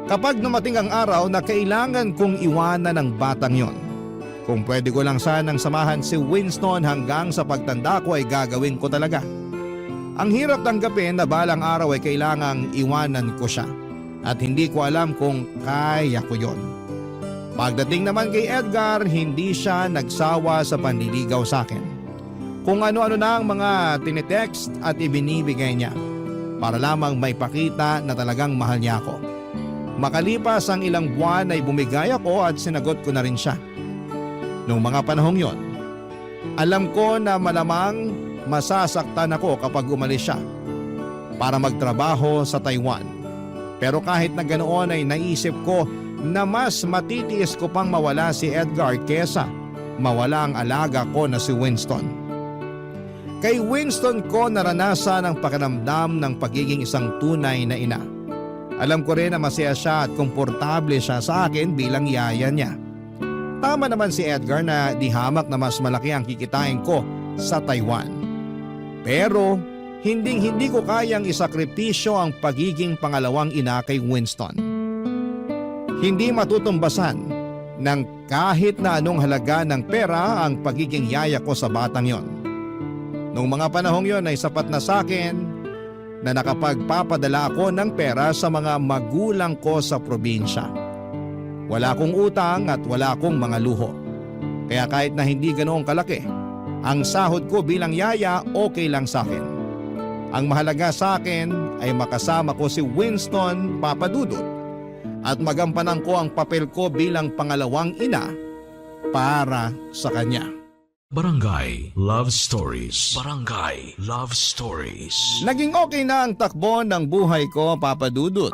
kapag dumating ang araw na kailangan kong iwanan ang batang yon. Kung pwede ko lang sanang samahan si Winston hanggang sa pagtanda ko ay gagawin ko talaga. Ang hirap tanggapin na balang araw ay kailangang iwanan ko siya at hindi ko alam kung kaya ko yon. Pagdating naman kay Edgar, hindi siya nagsawa sa panliligaw sa akin. Kung ano-ano na ang mga tinetext at ibinibigay niya para lamang may pakita na talagang mahal niya ako. Makalipas ang ilang buwan ay bumigay ako at sinagot ko na rin siya. Noong mga panahong yon, alam ko na malamang masasaktan ako kapag umalis siya para magtrabaho sa Taiwan. Pero kahit na ganoon ay naisip ko na mas matitiis ko pang mawala si Edgar kesa mawala ang alaga ko na si Winston. Kay Winston ko naranasan ang pakiramdam ng pagiging isang tunay na ina. Alam ko rin na masaya siya at komportable siya sa akin bilang yaya niya. Tama naman si Edgar na di hamak na mas malaki ang kikitain ko sa Taiwan. Pero hindi ko kayang isakripisyo ang pagiging pangalawang ina kay Winston. Hindi matutumbasan ng kahit na anong halaga ng pera ang pagiging yaya ko sa batang yon. Noong mga panahong yon ay sapat na sa akin na nakapagpapadala ako ng pera sa mga magulang ko sa probinsya. Wala akong utang at wala akong mga luho. Kaya kahit na hindi ganoong kalaki, ang sahod ko bilang yaya okay lang sa akin. Ang mahalaga sa akin ay makasama ko si Winston Papadudut at magampanan ko ang papel ko bilang pangalawang ina para sa kanya.
Barangay Love Stories. Barangay Love Stories.
Naging okay na ang takbo ng buhay ko, Papa Dudut.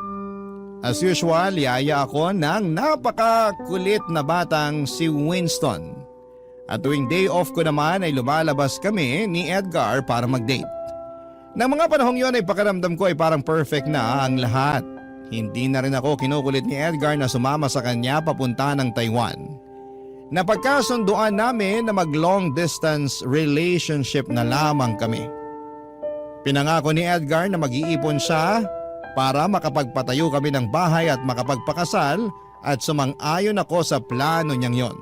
As usual, yaya ako ng napakakulit na batang si Winston. At tuwing day off ko naman ay lumalabas kami ni Edgar para mag-date. Nang mga panahong yon ay pakiramdam ko ay parang perfect na ang lahat. Hindi na rin ako kinukulit ni Edgar na sumama sa kanya papunta ng Taiwan. Napagkasunduan namin na mag-long distance relationship na lamang kami. Pinangako ni Edgar na mag-iipon siya para makapagpatayo kami ng bahay at makapagpakasal at sumang-ayon ako sa plano niyang yon.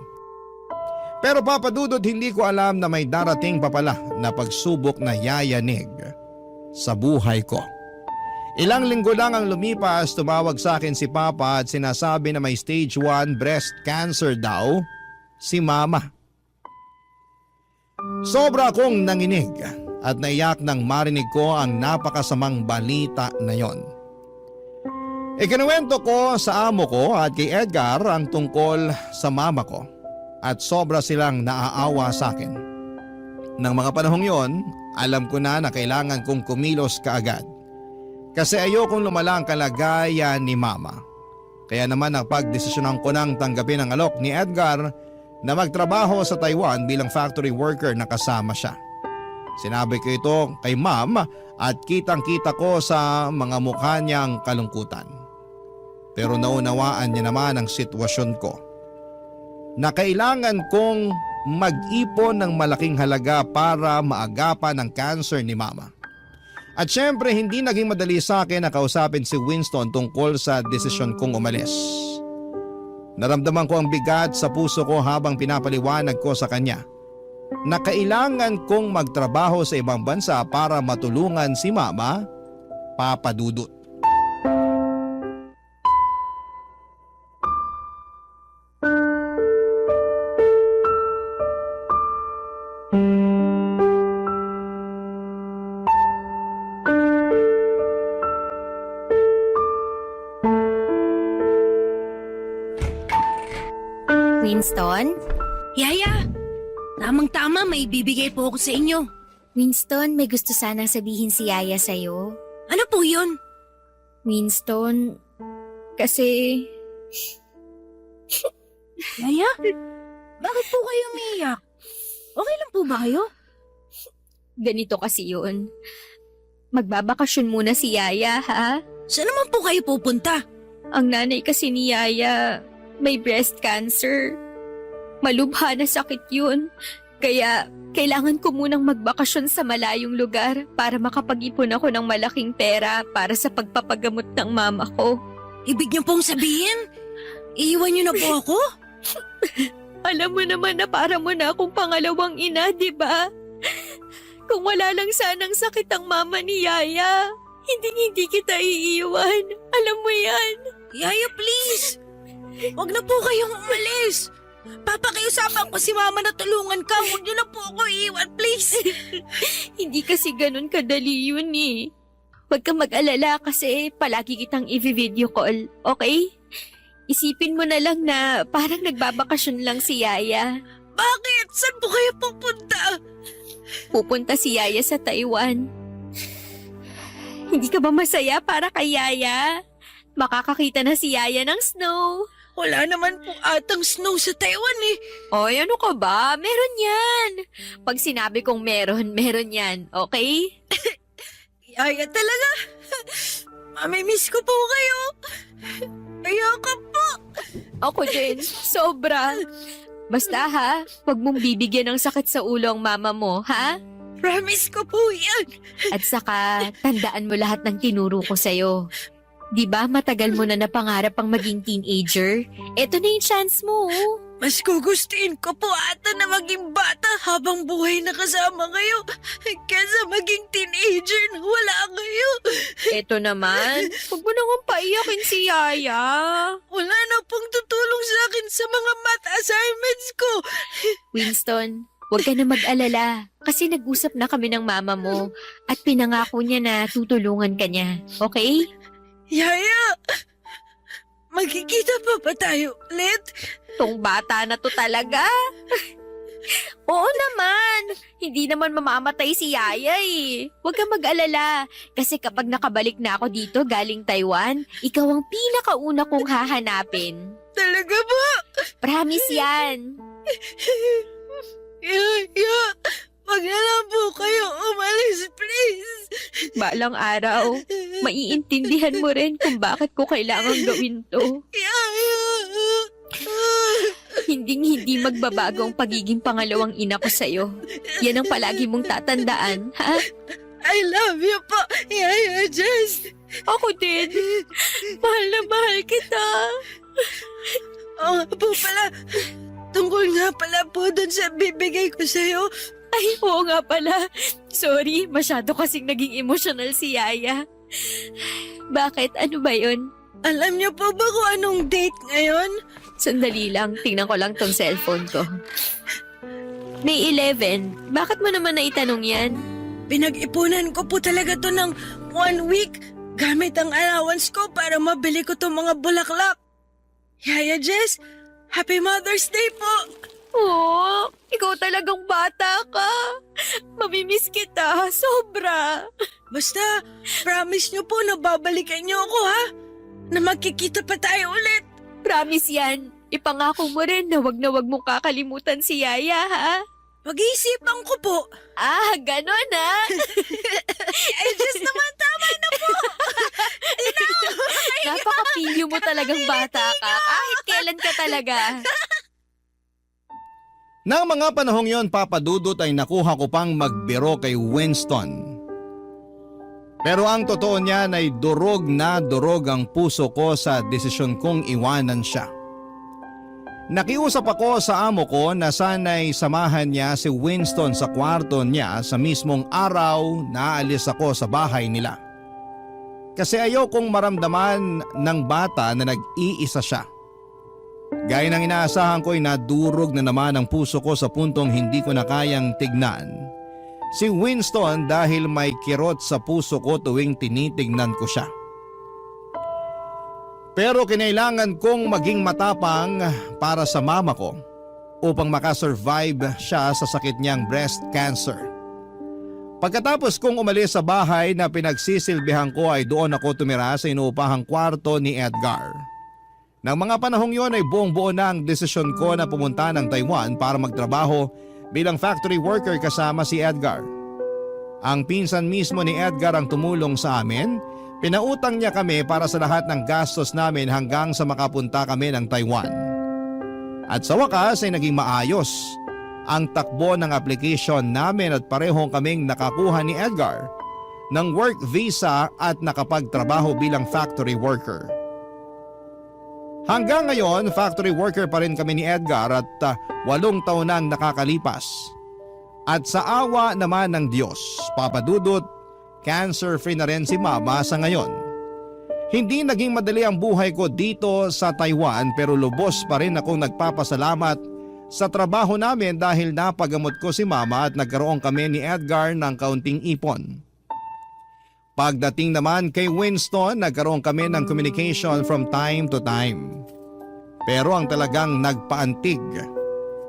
Pero Papa Dudut, hindi ko alam na may darating pa pala na pagsubok na yayanig sa buhay ko. Ilang linggo lang ang lumipas, tumawag sa akin si Papa at sinasabi na may stage 1 breast cancer daw si Mama. Sobra akong nanginig at naiyak nang marinig ko ang napakasamang balita na yon. Ikinuwento ko sa amo ko at kay Edgar ang tungkol sa mama ko at sobra silang naaawa sa akin. Nang mga panahong yon, alam ko na kailangan kong kumilos kaagad kasi ayokong lumala ang kalagayan ni Mama. Kaya naman napagdesisyonan ko nang tanggapin ang alok ni Edgar na magtrabaho sa Taiwan bilang factory worker na kasama siya. Sinabi ko ito kay Ma'am at kitang-kita ko sa mga mukha niyang kalungkutan. Pero naunawaan niya naman ang sitwasyon ko na kailangan kong mag-ipon ng malaking halaga para maagapan ang cancer ni Mama. At syempre hindi naging madali sa akin na kausapin si Winston tungkol sa desisyon kong umalis. Naramdaman ko ang bigat sa puso ko habang pinapaliwanag ko sa kanya na kailangan kong magtrabaho sa ibang bansa para matulungan si Mama, Papa Dudut.
Winston?
Yaya, tamang-tama may ibibigay po ako sa inyo.
Winston, may gusto sanang sabihin si Yaya sa'yo.
Ano po yun?
Winston, kasi...
Yaya? Bakit po kayo umiiyak? Okay lang po ba kayo?
Ganito kasi yun. Magbabakasyon muna si Yaya, ha?
Saan naman po kayo pupunta?
Ang nanay kasi ni Yaya may breast cancer. Malubha na sakit yun. Kaya kailangan ko munang magbakasyon sa malayong lugar para makapag-ipon ako ng malaking pera para sa pagpapagamot ng mama ko.
Ibig niyo pong sabihin, iiwan niyo na po ako?
Alam mo naman na para mo na akong pangalawang ina, di ba? Kung wala lang sanang sakit ang mama ni Yaya, hindi kita iiwan. Alam mo yan.
Yaya, please! Huwag na po kayong umalis! Papakiusapan ko si Mama na tulungan ka. Huwag niyo na po ako iiwan, please!
Hindi kasi ganun kadali yun eh. Huwag kang mag-alala kasi palagi kitang i-video call, okay? Isipin mo na lang na parang nagbabakasyon lang si Yaya.
Bakit? Saan po kayo pupunta?
Pupunta si Yaya sa Taiwan. Hindi ka ba masaya para kay Yaya? Makakakita na si Yaya ng snow.
Wala naman po atang snow sa Taiwan eh.
Oy, ano ka ba? Meron yan. Pag sinabi kong meron, meron yan. Okay?
Yaya talaga. Mamimiss ko po kayo. Ayoko po.
Ako din. Sobra. Basta ha, wag mong bibigyan ng sakit sa ulo ang mama mo, ha?
Promise ko po yan.
At saka, tandaan mo lahat ng tinuro ko sa'yo. Di ba matagal mo na napangarap ang maging teenager? Eto na yung chance mo.
Mas gugustuhin ko po ata na maging bata habang buhay na kasama kayo kaysa maging teenager na wala kayo.
Eto naman, huwag mo nang paiyakin si Yaya.
Wala na pong tutulong sa akin sa mga math assignments ko.
Winston, huwag ka na mag-alala kasi nag-usap na kami ng mama mo at pinangako niya na tutulungan ka niya. Okay?
Yaya, magkikita pa ba tayo ulit?
Tong bata na to talaga. Oo naman. Hindi naman mamamatay si Yaya eh. Huwag kang mag-alala. Kasi kapag nakabalik na ako dito galing Taiwan, ikaw ang pinakauna kong hahanapin.
Talaga ba?
Promise yan.
Yaya, wag na lang po kayo umalis, please.
Balang araw, maiintindihan mo rin kung bakit ko kailangan gawin to.
Yaya.
Hindi magbabago ang pagiging pangalawang ina ko sa'yo. Yan ang palagi mong tatandaan, ha?
I love you po, Yaya Jess.
Ako din. Mahal na mahal kita.
Oo nga po pala. Tungkol nga pala po dun sa bibigay ko sa'yo.
Ay, oo nga pala. Sorry, masyado kasing naging emotional si Yaya. Bakit? Ano ba yun?
Alam niyo po ba kung anong date ngayon?
Sandali lang, tingnan ko lang tong cellphone ko. May 11. Bakit mo naman naitanong yan?
Pinag-ipunan ko po talaga to ng 1 week gamit ang allowance ko para mabili ko tong mga bulaklak. Yaya Jess, Happy Mother's Day po!
Oo, ikaw talagang bata ka. Mamimiss kita, sobra.
Basta, promise niyo po na babalikan niyo ako ha? Na magkikita pa tayo ulit.
Promise yan. Ipangako mo rin na wag mong kakalimutan si Yaya, ha?
Pag-iisipan ko po.
Ah, ganon ha?
Ay, Jess naman, tama na po.
Napaka-pilyo mo talagang bata ka. Kahit kailan ka talaga.
Nang mga panahong yon, Papa Dudut, ay nakuha ko pang magbiro kay Winston. Pero ang totoo niyan ay durog na durog ang puso ko sa desisyon kong iwanan siya. Nakiusap ako sa amo ko na sana'y samahan niya si Winston sa kwarto niya sa mismong araw na aalis ako sa bahay nila. Kasi ayaw kong maramdaman ng bata na nag-iisa siya. Gaya ng inaasahan ko ay nadurog na naman ang puso ko sa puntong hindi ko na kayang tignan si Winston dahil may kirot sa puso ko tuwing tinitignan ko siya. Pero kinailangan kong maging matapang para sa mama ko upang makasurvive siya sa sakit niyang breast cancer. Pagkatapos kong umalis sa bahay na pinagsisilbihan ko ay doon ako tumira sa inuupahang kwarto ni Edgar. Nang mga panahong yon ay buong-buo na ang desisyon ko na pumunta ng Taiwan para magtrabaho bilang factory worker kasama si Edgar. Ang pinsan mismo ni Edgar ang tumulong sa amin. Pinautang niya kami para sa lahat ng gastos namin hanggang sa makapunta kami ng Taiwan. At sa wakas ay naging maayos ang takbo ng application namin at parehong kaming nakakuha ni Edgar ng work visa at nakapagtrabaho bilang factory worker. Hanggang ngayon, factory worker pa rin kami ni Edgar at 8 taon nang nakakalipas. At sa awa naman ng Diyos, Papa Dudut, cancer-free na rin si Mama sa ngayon. Hindi naging madali ang buhay ko dito sa Taiwan pero lubos pa rin akong nagpapasalamat sa trabaho namin dahil napagamot ko si Mama at nagkaroon kami ni Edgar ng kaunting ipon. Pagdating naman kay Winston, nagkaroon kami ng communication from time to time. Pero ang talagang nagpaantig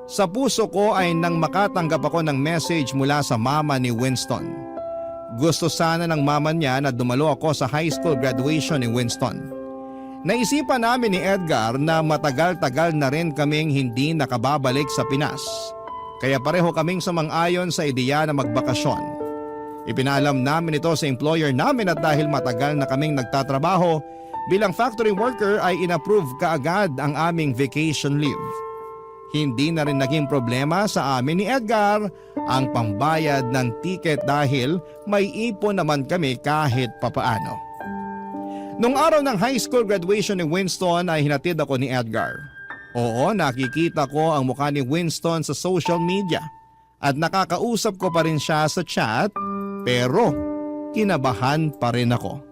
sa puso ko ay nang makatanggap ako ng message mula sa mama ni Winston. Gusto sana ng mama niya na dumalo ako sa high school graduation ni Winston. Naisipan namin ni Edgar na matagal-tagal na rin kaming hindi nakababalik sa Pinas. Kaya pareho kaming sumang-ayon sa ideya na magbakasyon. Ipinalam namin ito sa employer namin at dahil matagal na kaming nagtatrabaho bilang factory worker ay inapprove kaagad ang aming vacation leave. Hindi na rin naging problema sa amin ni Edgar ang pambayad ng ticket dahil may ipon naman kami kahit papaano. Nung araw ng high school graduation ni Winston ay hinatid ako ni Edgar. Oo, nakikita ko ang mukha ni Winston sa social media at nakakausap ko pa rin siya sa chat, pero kinabahan pa rin ako.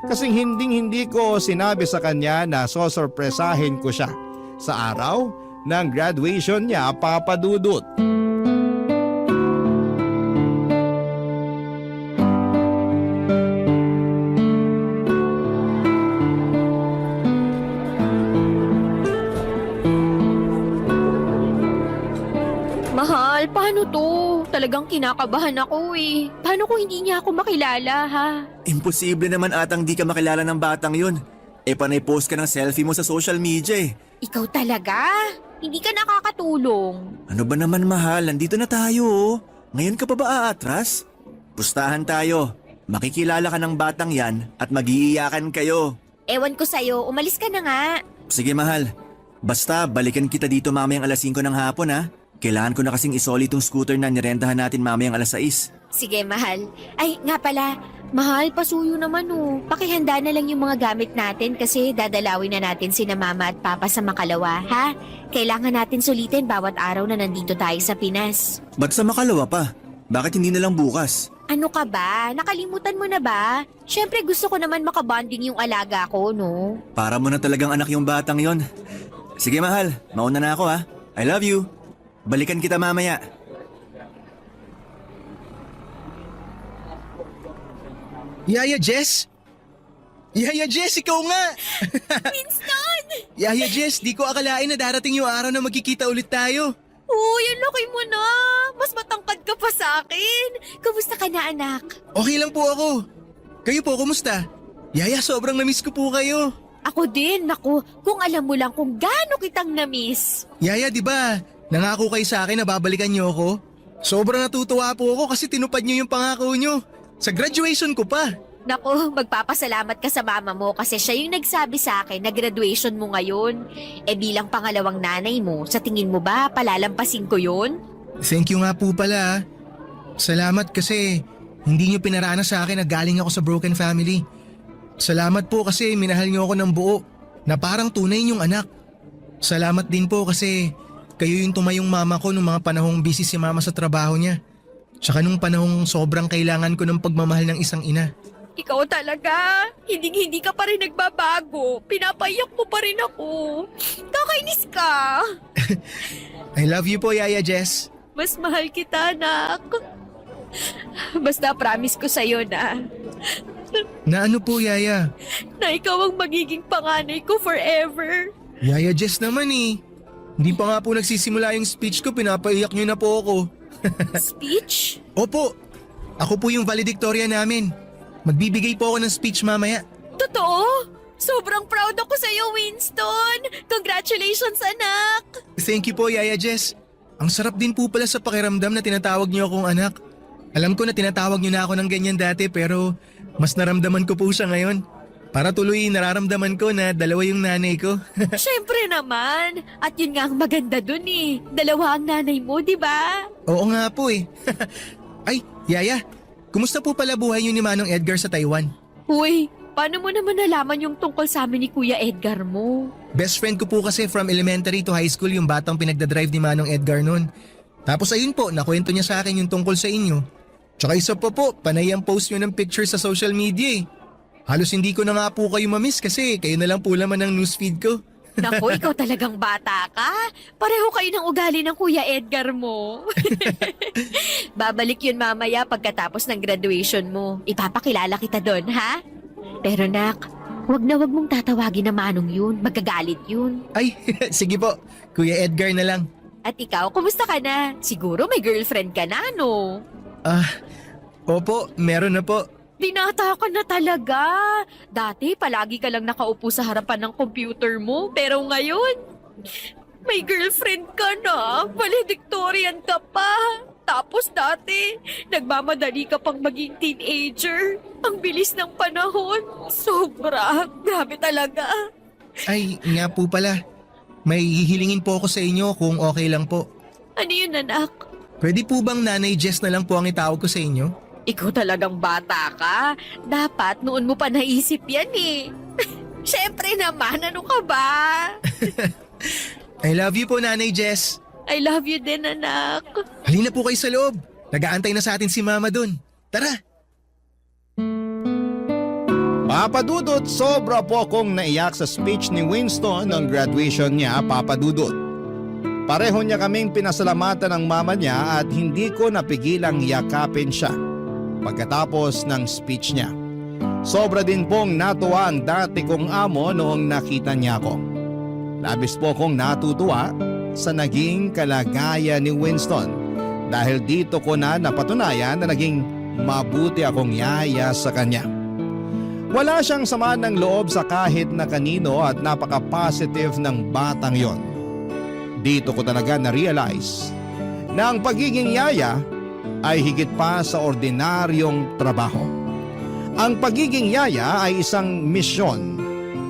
Kasing hindi ko sinabi sa kanya na sosorpresahin ko siya sa araw ng graduation niya, Papa Dudut.
Mahal, paano to? Talagang kinakabahan ako eh. Paano kung hindi niya ako makilala ha?
Imposible naman atang di ka makilala ng batang yun. Panay post ka ng selfie mo sa social media eh.
Ikaw talaga? Hindi ka nakakatulong.
Ano ba naman mahal, nandito na tayo oh. Ngayon ka pa ba aatras? Pustahan tayo. Makikilala ka ng batang yan at mag-iiyakan kayo.
Ewan ko sa'yo, umalis ka na nga.
Sige mahal, basta balikan kita dito mamayang alas 5 ng hapon ha. Kailangan ko na kasing isoli tong scooter na nirentahan natin mamayang alas 6.
Sige, mahal. Ay, nga pala. Mahal, pasuyo naman oh. Pakihanda na lang yung mga gamit natin kasi dadalawin na natin sina Mama at Papa sa Makalawa, ha? Kailangan natin sulitin bawat araw na nandito tayo sa Pinas.
Ba't sa Makalawa pa? Bakit hindi na lang bukas?
Ano ka ba? Nakalimutan mo na ba? Siyempre gusto ko naman makabonding yung alaga ko, no?
Para mo na talagang anak yung batang yon. Sige mahal, mauna na ako ha. I love you. Balikan kita mamaya.
Yaya Jess? Yaya Jess, ikaw nga!
Winston!
Yaya Jess, di ko akalain na darating yung araw na magkikita ulit tayo.
Uy, ang laki mo na! Mas matangkad ka pa sa akin! Kamusta ka na, anak?
Okay lang po ako. Kayo po, kumusta? Yaya, sobrang namiss ko po kayo.
Ako din, naku. Kung alam mo lang kung gaano kitang na-miss.
Yaya, di ba? Nangako kayo sa akin na babalikan niyo ako. Sobrang natutuwa po ako kasi tinupad niyo yung pangako niyo. Sa graduation ko pa.
Naku, magpapasalamat ka sa mama mo kasi siya yung nagsabi sa akin na graduation mo ngayon. Bilang pangalawang nanay mo, sa tingin mo ba palalampasin ko yun?
Thank you nga po pala. Salamat kasi hindi niyo pinarana sa akin na galing ako sa broken family. Salamat po kasi minahal niyo ako ng buo na parang tunay niyong anak. Salamat din po kasi kayo yung tumayong mama ko nung mga panahong busy si mama sa trabaho niya. Tsaka nung panahong sobrang kailangan ko ng pagmamahal ng isang ina.
Ikaw talaga. Hindi ka pa rin nagbabago. Pinapaiyak mo pa rin ako. Kakainis ka.
I love you po, Yaya Jess.
Mas mahal kita, anak. Basta promise ko sa'yo
Na ano po, Yaya?
na ikaw ang magiging panganay ko forever.
Yaya Jess naman eh. Hindi pa nga po nagsisimula yung speech ko, pinapaiyak niyo na po ako.
Speech?
Opo, ako po yung valedictorian namin. Magbibigay po ako ng speech mamaya.
Totoo? Sobrang proud ako sa'yo, Winston. Congratulations, anak.
Thank you po, Yaya Jess. Ang sarap din po pala sa pakiramdam na tinatawag niyo akong anak. Alam ko na tinatawag niyo na ako ng ganyan dati pero mas naramdaman ko po siya ngayon. Para tuloy nararamdaman ko na dalawa yung nanay ko.
Siyempre naman. At yun nga ang maganda dun eh. Dalawa ang nanay mo, di ba?
Oo nga po eh. Ay, Yaya, kumusta po pala buhay niyo ni Manong Edgar sa Taiwan?
Uy, paano mo naman nalaman yung tungkol sa amin ni Kuya Edgar mo?
Best friend ko po kasi from elementary to high school yung batang pinagdadrive ni Manong Edgar noon. Tapos ayun po, nakwento niya sa akin yung tungkol sa inyo. Tsaka isa pa po, panay ang post niyo ng picture sa social media eh. Halos hindi ko na nga po kayo mamiss kasi kayo na lang po laman ng newsfeed ko.
Naku, ikaw talagang bata ka. Pareho kayo ng ugali ng Kuya Edgar mo. Babalik yun mamaya pagkatapos ng graduation mo. Ipapakilala kita doon, ha? Pero nak, wag mong tatawagin na Manong yun. Magagalit yun.
Ay, sige po, Kuya Edgar na lang.
At ikaw, kumusta ka na? Siguro may girlfriend ka na, no?
Opo, meron na po.
Binata ka na talaga. Dati, palagi ka lang nakaupo sa harapan ng computer mo. Pero ngayon, may girlfriend ka na. Valedictorian ka pa. Tapos dati, nagmamadali ka pang maging teenager. Ang bilis ng panahon. Sobra. Grabe talaga.
Ay, nga po pala. May hihilingin po ako sa inyo kung okay lang po.
Ano yun, anak?
Pwede po bang Nanay Jess na lang po ang itawag ko sa inyo?
Ikaw talagang bata ka. Dapat noon mo pa naisip yan eh. Siyempre naman, ano ka ba?
I love you po, Nanay Jess.
I love you din, anak.
Halina po kayo sa loob. Nag-aantay na sa atin si Mama dun. Tara.
Papa Dudut, sobra po akong naiyak sa speech ni Winston noong graduation niya, Papa Dudut. Pareho niya kaming pinasalamatan ng mama niya at hindi ko napigilang yakapin siya pagkatapos ng speech niya. Sobra din pong natuwa ang dati kong amo noong nakita niya ako. Labis po akong natutuwa sa naging kalagayan ni Winston dahil dito ko na napatunayan na naging mabuti akong yaya sa kanya. Wala siyang sama ng loob sa kahit na kanino at napaka-positive ng batang yon. Dito ko talaga na-realize na ang pagiging yaya ay higit pa sa ordinaryong trabaho. Ang pagiging yaya ay isang misyon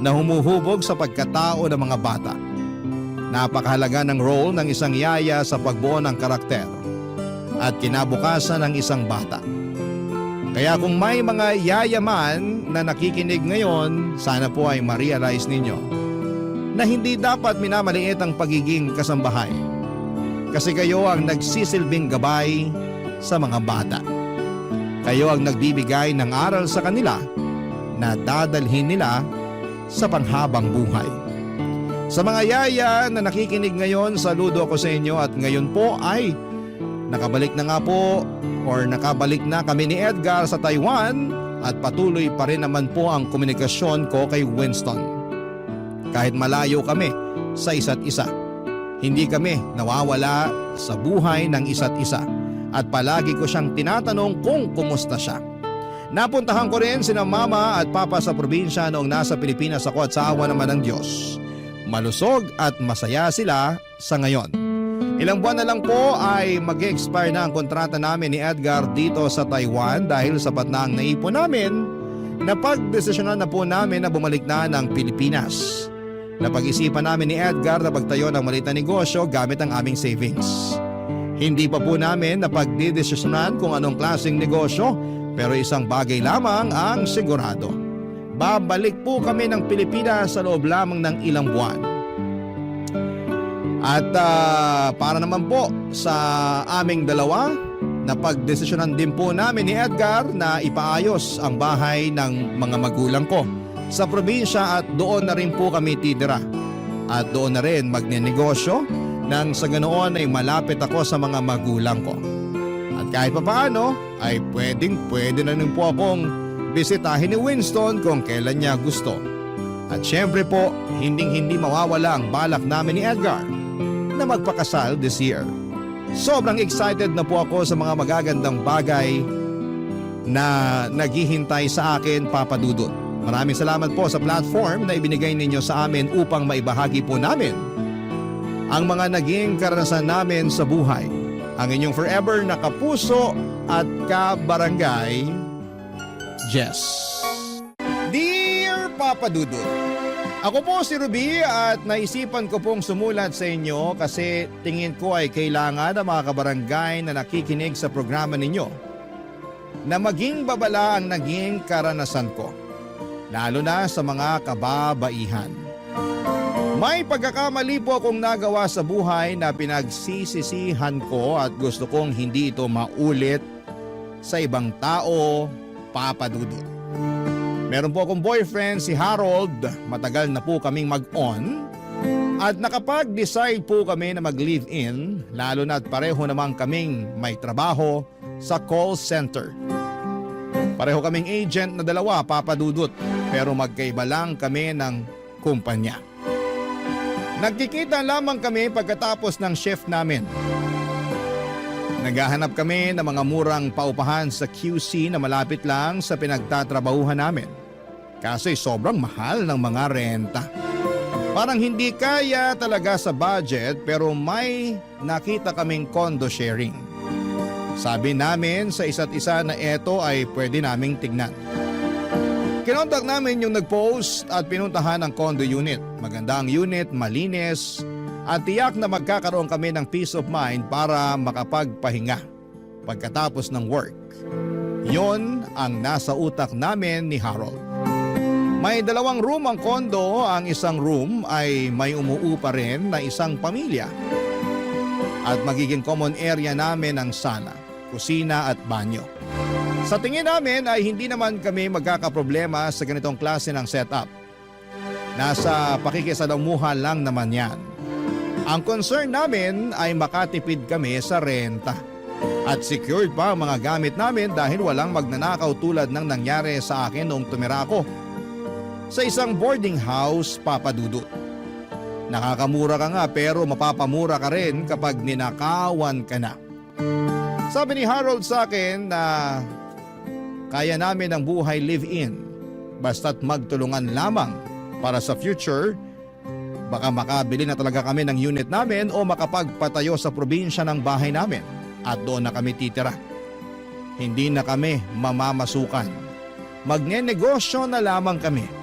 na humuhubog sa pagkatao ng mga bata. Napakahalaga ng role ng isang yaya sa pagbuo ng karakter at kinabukasan ng isang bata. Kaya kung may mga yaya man na nakikinig ngayon, sana po ay ma-realize ninyo na hindi dapat minamaliit ang pagiging kasambahay. Kasi kayo ang nagsisilbing gabay sa mga bata. Kayo ang nagbibigay ng aral sa kanila na dadalhin nila sa panghabang buhay. Sa mga yaya na nakikinig ngayon, saludo ako sa inyo at ngayon po ay nakabalik na nga po or nakabalik na kami ni Edgar sa Taiwan at patuloy pa rin naman po ang komunikasyon ko kay Winston. Kahit malayo kami sa isa't isa, hindi kami nawawala sa buhay ng isa't isa at palagi ko siyang tinatanong kung kumusta siya. Napuntahan ko rin sina mama at papa sa probinsya noong nasa Pilipinas ako at sa awa naman ng Diyos. Malusog at masaya sila sa ngayon. Ilang buwan na lang po ay mag-expire na ang kontrata namin ni Edgar dito sa Taiwan dahil sapat na ang naipon namin na pagdesisyonan na po namin na bumalik na ng Pilipinas. Napag-isipan namin ni Edgar na pagtayo ng maliit na negosyo gamit ang aming savings. Hindi pa po namin napagdidesisyonan kung anong klaseng negosyo pero isang bagay lamang ang sigurado. Babalik po kami ng Pilipinas sa loob lamang ng ilang buwan. At para naman po sa aming dalawa, napagdesisyonan din po namin ni Edgar na ipaayos ang bahay ng mga magulang ko sa probinsya at doon na rin po kami titira. At doon na rin magnenegosyo nang sa ganoon ay malapit ako sa mga magulang ko. At kahit papaano ay pwede na rin po akong bisitahin ni Winston kung kailan niya gusto. At syempre po, hinding-hindi mawawala ang balak namin ni Edgar na magpakasal this year. Sobrang excited na po ako sa mga magagandang bagay na naghihintay sa akin, Papa Dudut. Maraming salamat po sa platform na ibinigay ninyo sa amin upang maibahagi po namin ang mga naging karanasan namin sa buhay. Ang inyong forever na kapuso at kabarangay, Jess. Dear Papa Dudut, ako po si Ruby at naisipan ko pong sumulat sa inyo kasi tingin ko ay kailangan ng mga kabarangay na nakikinig sa programa ninyo na maging babala ang naging karanasan ko, lalo na sa mga kababaihan. May pagkakamali po akong nagawa sa buhay na pinagsisisihan ko at gusto kong hindi ito maulit sa ibang tao, Papa Dudut. Meron po akong boyfriend si Harold, matagal na po kaming mag-on at nakapag-decide po kami na mag-live-in lalo na at pareho namang kaming may trabaho sa call center. Pareho kaming agent na dalawa, Papa Dudut, pero magkaiba lang kami ng kumpanya. Nagkikita lamang kami pagkatapos ng shift namin. Naghahanap kami ng mga murang paupahan sa QC na malapit lang sa pinagtatrabahuhan namin. Kasi sobrang mahal ng mga renta. Parang hindi kaya talaga sa budget pero may nakita kaming condo sharing. Sabi namin sa isa't isa na eto ay pwede naming tignan. Kinontak namin yung nag-post at pinuntahan ang condo unit. Maganda ang unit, malinis at tiyak na magkakaroon kami ng peace of mind para makapagpahinga pagkatapos ng work. Yon ang nasa utak namin ni Harold. May 2 room ang kondo, ang isang room ay may umuupa rin na isang pamilya. At magiging common area namin ang sala, kusina at banyo. Sa tingin namin ay hindi naman kami magkakaproblema sa ganitong klase ng setup. Nasa pakikisalamuha lang naman yan. Ang concern namin ay makatipid kami sa renta. At secured pa ang mga gamit namin dahil walang magnanakaw tulad ng nangyari sa akin noong tumira ako sa isang boarding house, Papa Dudut. Nakakamura ka nga pero mapapamura ka rin kapag ninakawan ka na. Sabi ni Harold sa akin na kaya namin ang buhay live-in basta't magtulungan lamang para sa future. Baka makabili na talaga kami ng unit namin o makapagpatayo sa probinsya ng bahay namin at doon na kami titira. Hindi na kami mamamasukan. Magne-negosyo na lamang kami.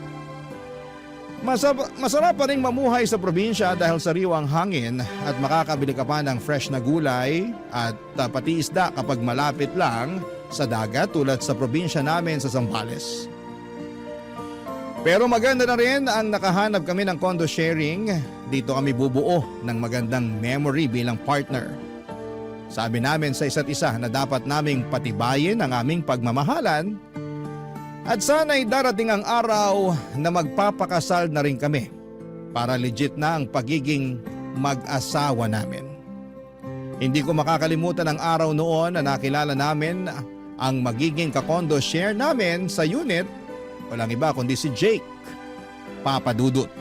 Masarap pa rin mamuhay sa probinsya dahil sariwang hangin at makakabili ka pa ng fresh na gulay at pati isda kapag malapit lang sa dagat tulad sa probinsya namin sa Zambales. Pero maganda na rin ang nakahanap kami ng condo sharing. Dito kami bubuo ng magandang memory bilang partner. Sabi namin sa isa't isa na dapat naming patibayin ang aming pagmamahalan at sana'y darating ang araw na magpapakasal na rin kami para legit na ang pagiging mag-asawa namin. Hindi ko makakalimutan ang araw noon na nakilala namin ang magiging kakondo share namin sa unit. Walang iba kundi si Jake, Papa Dudut.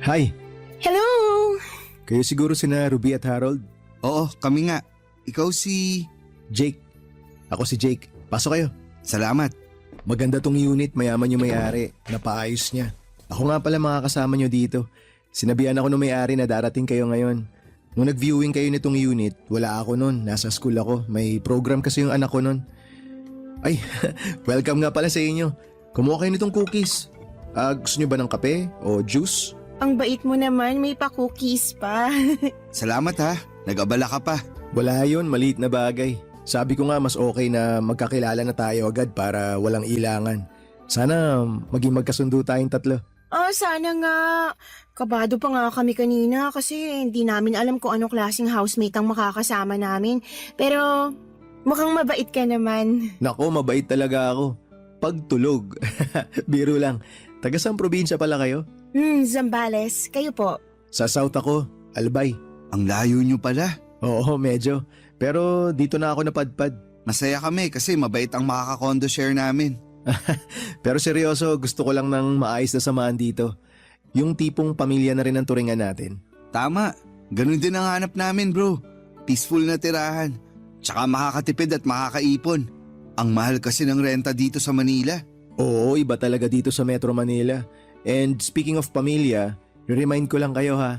Hi!
Hello!
Kayo siguro sina Ruby at Harold?
Oo, kami nga. Ikaw si...
Jake. Ako si Jake. Pasok kayo.
Salamat.
Maganda tong unit, mayaman yung may-ari. Napaayos niya. Ako nga pala mga kasama nyo dito. Sinabihan ako ng may-ari na darating kayo ngayon. Nung nag-viewing kayo nitong unit, wala ako nun. Nasa school ako. May program kasi yung anak ko nun. Ay, welcome nga pala sa inyo. Kumuha kayo nitong cookies. Gusto nyo ba ng kape o juice?
Ang bait mo naman, may pa-cookies pa.
Salamat ha. Nag-abala ka pa.
Wala yun, maliit na bagay. Sabi ko nga mas okay na magkakilala na tayo agad para walang ilangan. Sana maging magkasundo tayong 3.
Sana nga. Kabado pa nga kami kanina kasi hindi namin alam kung anong klaseng housemate ang makakasama namin. Pero mukhang mabait ka naman.
Nako, mabait talaga ako. Pagtulog. Biro lang. Taga saan probinsya pala kayo?
Zambales. Kayo po?
Sa South ako, Albay.
Ang layo nyo pala.
Oo, medyo. Pero dito na ako napadpad.
Masaya kami kasi mabait ang makaka-condo share namin.
Pero seryoso, gusto ko lang ng maayos na samahan dito. Yung tipong pamilya na rin ang turingan natin.
Tama. Ganun din ang hanap namin bro. Peaceful na tirahan. Tsaka makakatipid at makakaipon. Ang mahal kasi ng renta dito sa Manila.
Oo, iba talaga dito sa Metro Manila. And speaking of pamilya, remind ko lang kayo ha.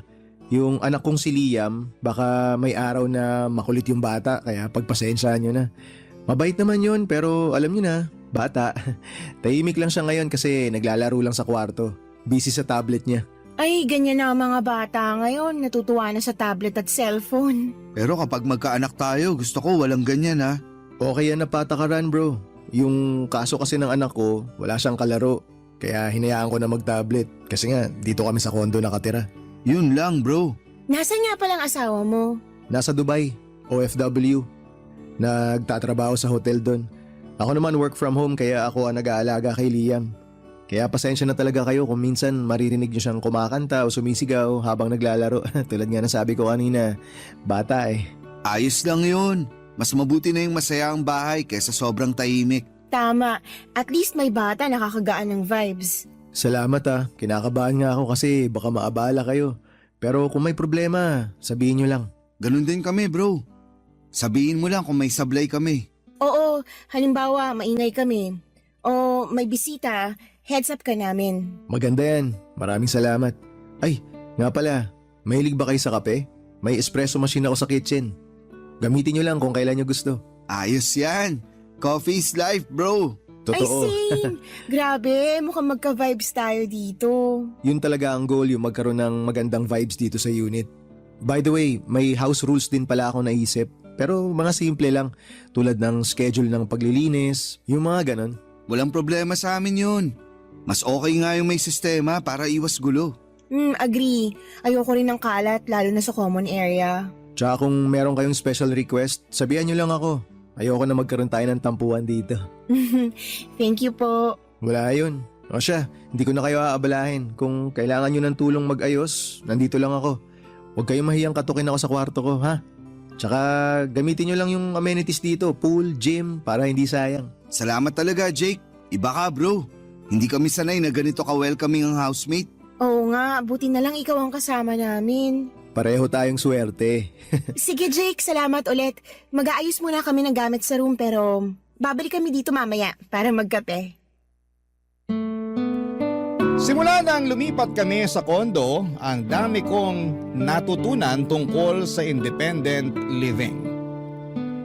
Yung anak kong si Liam, baka may araw na makulit yung bata kaya pagpasensyahan nyo na. Mabait naman yun pero alam nyo na, bata. Tahimik lang siya ngayon kasi naglalaro lang sa kwarto. Busy sa tablet niya.
Ay, ganyan na ang mga bata ngayon. Natutuwa na sa tablet at cellphone.
Pero kapag magkaanak tayo, gusto ko walang ganyan ha.
Okay yan na patakaran bro. Yung kaso kasi ng anak ko, wala siyang kalaro. Kaya hinayaan ko na mag-tablet kasi nga dito kami sa condo nakatira.
Yun lang bro.
Nasaan nga palang asawa mo?
Nasa Dubai, OFW. Nagtatrabaho sa hotel doon. Ako naman work from home kaya ako ang nag-aalaga kay Liam. Kaya pasensya na talaga kayo kung minsan maririnig nyo siyang kumakanta o sumisigaw habang naglalaro. Tulad nga na sabi ko kanina, bata eh.
Ayos lang yun. Mas mabuti na yung masaya ang bahay kaysa sobrang tahimik.
Tama. At least may bata nakakagaan ng vibes.
Salamat kinakabahan nga ako kasi baka maabala kayo. Pero kung may problema, sabihin nyo lang.
Ganun din kami bro. Sabihin mo lang kung may sablay kami.
Oo, halimbawa maingay kami. O may bisita, heads up ka namin.
Maganda yan, maraming salamat. Ay, nga pala, mahilig ba kayo sa kape? May espresso machine ako sa kitchen. Gamitin nyo lang kung kailan nyo gusto.
Ayos yan. Coffee is life, bro.
Totoo.
Ay, same. Grabe, mukhang magka-vibes tayo dito.
Yun talaga ang goal, yung magkaroon ng magandang vibes dito sa unit. By the way, may house rules din pala ako naisip. Pero mga simple lang, tulad ng schedule ng paglilinis, yung mga ganon.
Walang problema sa amin yun. Mas okay nga yung may sistema para iwas gulo.
Agree. Ayoko rin ng kalat, lalo na sa common area.
Tsaka kung meron kayong special request, sabihan nyo lang ako. Ayoko na magkaroon tayo ng tampuan dito.
Thank you po.
Wala yun. O siya, hindi ko na kayo aabalahin. Kung kailangan nyo ng tulong mag-ayos, nandito lang ako. Huwag kayong mahiyang katukin ako sa kwarto ko, ha? Tsaka gamitin nyo lang yung amenities dito, pool, gym, para hindi sayang.
Salamat talaga, Jake. Iba ka, bro. Hindi kami sanay na ganito ka-welcoming ang housemate.
Oo nga, buti na lang ikaw ang kasama namin.
Pareho tayong swerte.
Sige Jake, salamat ulit. Mag-aayos muna kami ng gamit sa room pero babalik kami dito mamaya para magkape.
Simula nang lumipat kami sa kondo, ang dami kong natutunan tungkol sa independent living.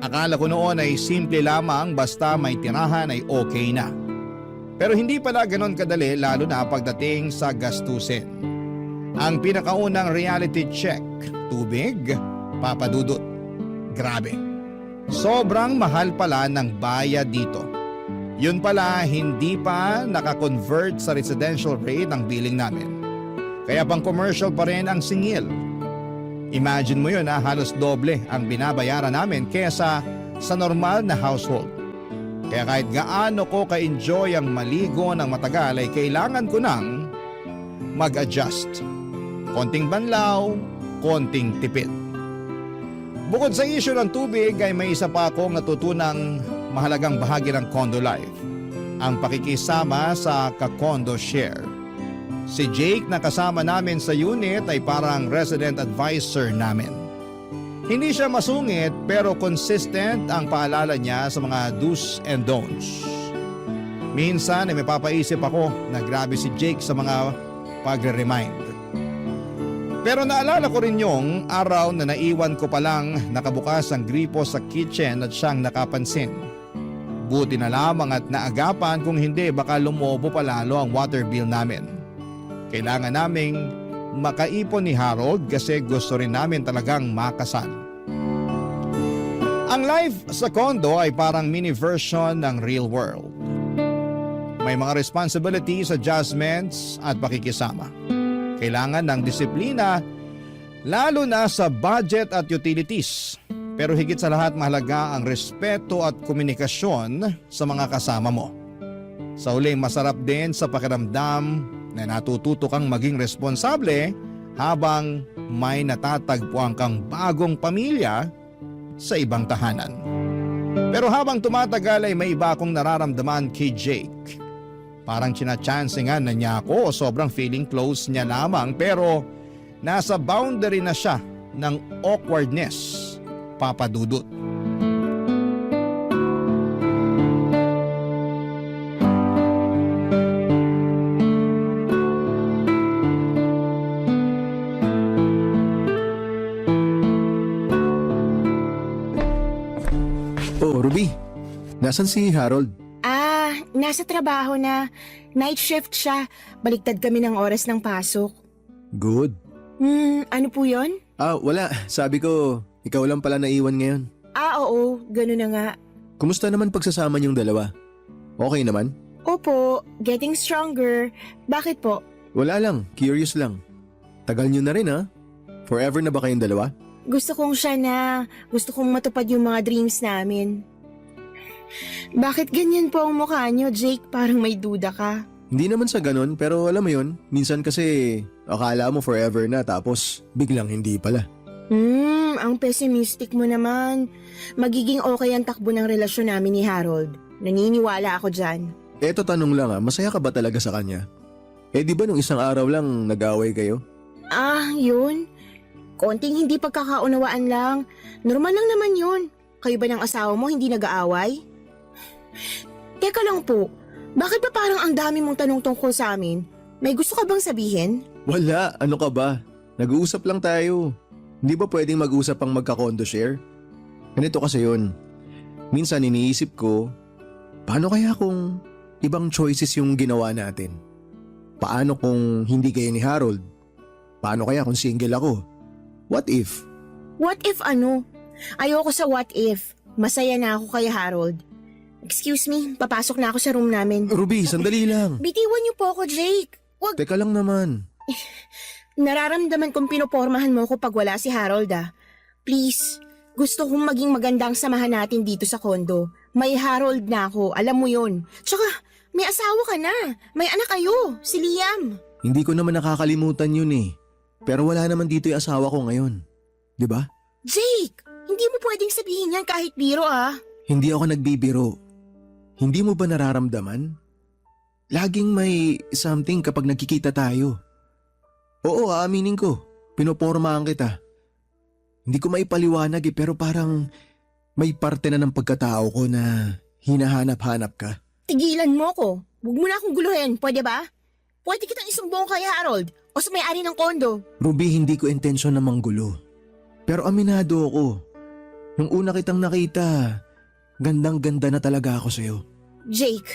Akala ko noon ay simple lamang basta may tirahan ay okay na. Pero hindi pala ganon kadali lalo na pagdating sa gastusin. Ang pinakaunang reality check, tubig, papadudot. Grabe. Sobrang mahal pala ng bayad dito. Yun pala hindi pa nakakonvert sa residential rate ang billing namin. Kaya pang commercial pa rin ang singil. Imagine mo yun halos doble ang binabayaran namin kesa sa normal na household. Kaya kahit gaano ko ka-enjoy ang maligo ng matagal ay kailangan ko nang mag-adjust. Konting banlaw, konting tipid. Bukod sa issue ng tubig ay may isa pa akong natutunang mahalagang bahagi ng condo life. Ang pakikisama sa ka-condo share. Si Jake na kasama namin sa unit ay parang resident advisor namin. Hindi siya masungit pero consistent ang paalala niya sa mga do's and don'ts. Minsan ay may papaisip ako na grabe si Jake sa mga pagre-remind. Pero naalala ko rin yung araw na naiwan ko palang nakabukas ang gripo sa kitchen at siyang nakapansin. Buti na lamang at naagapan kung hindi baka lumobo pa lalo ang water bill namin. Kailangan naming makaipon ni Harold kasi gusto rin namin talagang makasal. Ang life sa condo ay parang mini version ng real world. May mga responsibilities, adjustments at pakikisama. Kailangan ng disiplina lalo na sa budget at utilities. Pero higit sa lahat mahalaga ang respeto at komunikasyon sa mga kasama mo. Sa huli masarap din sa pakiramdam na natututo kang maging responsable habang may natatagpuan kang bagong pamilya sa ibang tahanan. Pero habang tumatagal ay may iba akong nararamdaman kay Jake. Parang chinachansingan na niya ako o sobrang feeling close niya lamang pero nasa boundary na siya ng awkwardness, papadudot.
Oh, Ruby, nasan si Harold?
Nasa trabaho na. Night shift siya. Baliktad kami ng oras ng pasok.
Good.
Ano po yon?
Wala. Sabi ko, ikaw lang pala naiwan ngayon.
Oo, gano'n na nga.
Kumusta naman pagsasama niyong dalawa? Okay naman?
Opo, getting stronger. Bakit po?
Wala lang, curious lang. Tagal niyo na rin ha? Forever na ba kayong dalawa?
Gusto kong siya na. Gusto kong matupad yung mga dreams namin. Bakit ganyan po ang mukha niyo, Jake? Parang may duda ka.
Hindi naman sa ganun, pero alam mo yun, minsan kasi akala mo forever na tapos biglang hindi pala.
Ang pessimistic mo naman. Magiging okay ang takbo ng relasyon namin ni Harold. Naniniwala ako dyan.
Eto tanong lang masaya ka ba talaga sa kanya? Di ba nung isang araw lang nag-away kayo?
Yun. Konting hindi pagkakaunawaan lang. Normal lang naman yun. Kayo ba ng asawa mo hindi nag-aaway? Teka lang po, bakit ba parang ang dami mong tanong tungkol sa amin? May gusto ka bang sabihin?
Wala, ano ka ba? Nag-uusap lang tayo. Hindi ba pwedeng mag-usap ang magka-condo share? Ganito kasi yun. Minsan iniisip ko, paano kaya kung ibang choices yung ginawa natin? Paano kung hindi kayo ni Harold? Paano kaya kung single ako? What if?
What if ano? Ayoko sa what if. Masaya na ako kay Harold. Excuse me, papasok na ako sa room namin.
Ruby, sandali lang.
Bitiwan niyo po ako, Jake. Wag,
Teka lang naman.
nararamdaman kong pinopormahan mo ako pag wala si Harold ah. Please, gusto kong maging magandang samahan natin dito sa kondo. May Harold na ako, alam mo yon. Tsaka, may asawa ka na. May anak kayo, si Liam.
Hindi ko naman nakakalimutan yun eh. Pero wala naman dito yung asawa ko ngayon. 'Di ba?
Jake, hindi mo pwedeng sabihin yan kahit biro ah.
Hindi ako nagbibiro. Hindi mo ba nararamdaman? Laging may something kapag nagkikita tayo. Oo, aaminin ko. Pinopormahan kita. Hindi ko maipaliwanag pero parang may parte na ng pagkatao ko na hinahanap-hanap ka.
Tigilan mo ko. Huwag mo na akong guluhin, pwede ba? Pwede kitang isumbong kay Harold o sa may-ari ng kondo.
Ruby, hindi ko intensyon na manggulo. Pero aminado ako. Nung una kitang nakita, gandang-ganda na talaga ako sa'yo.
Jake,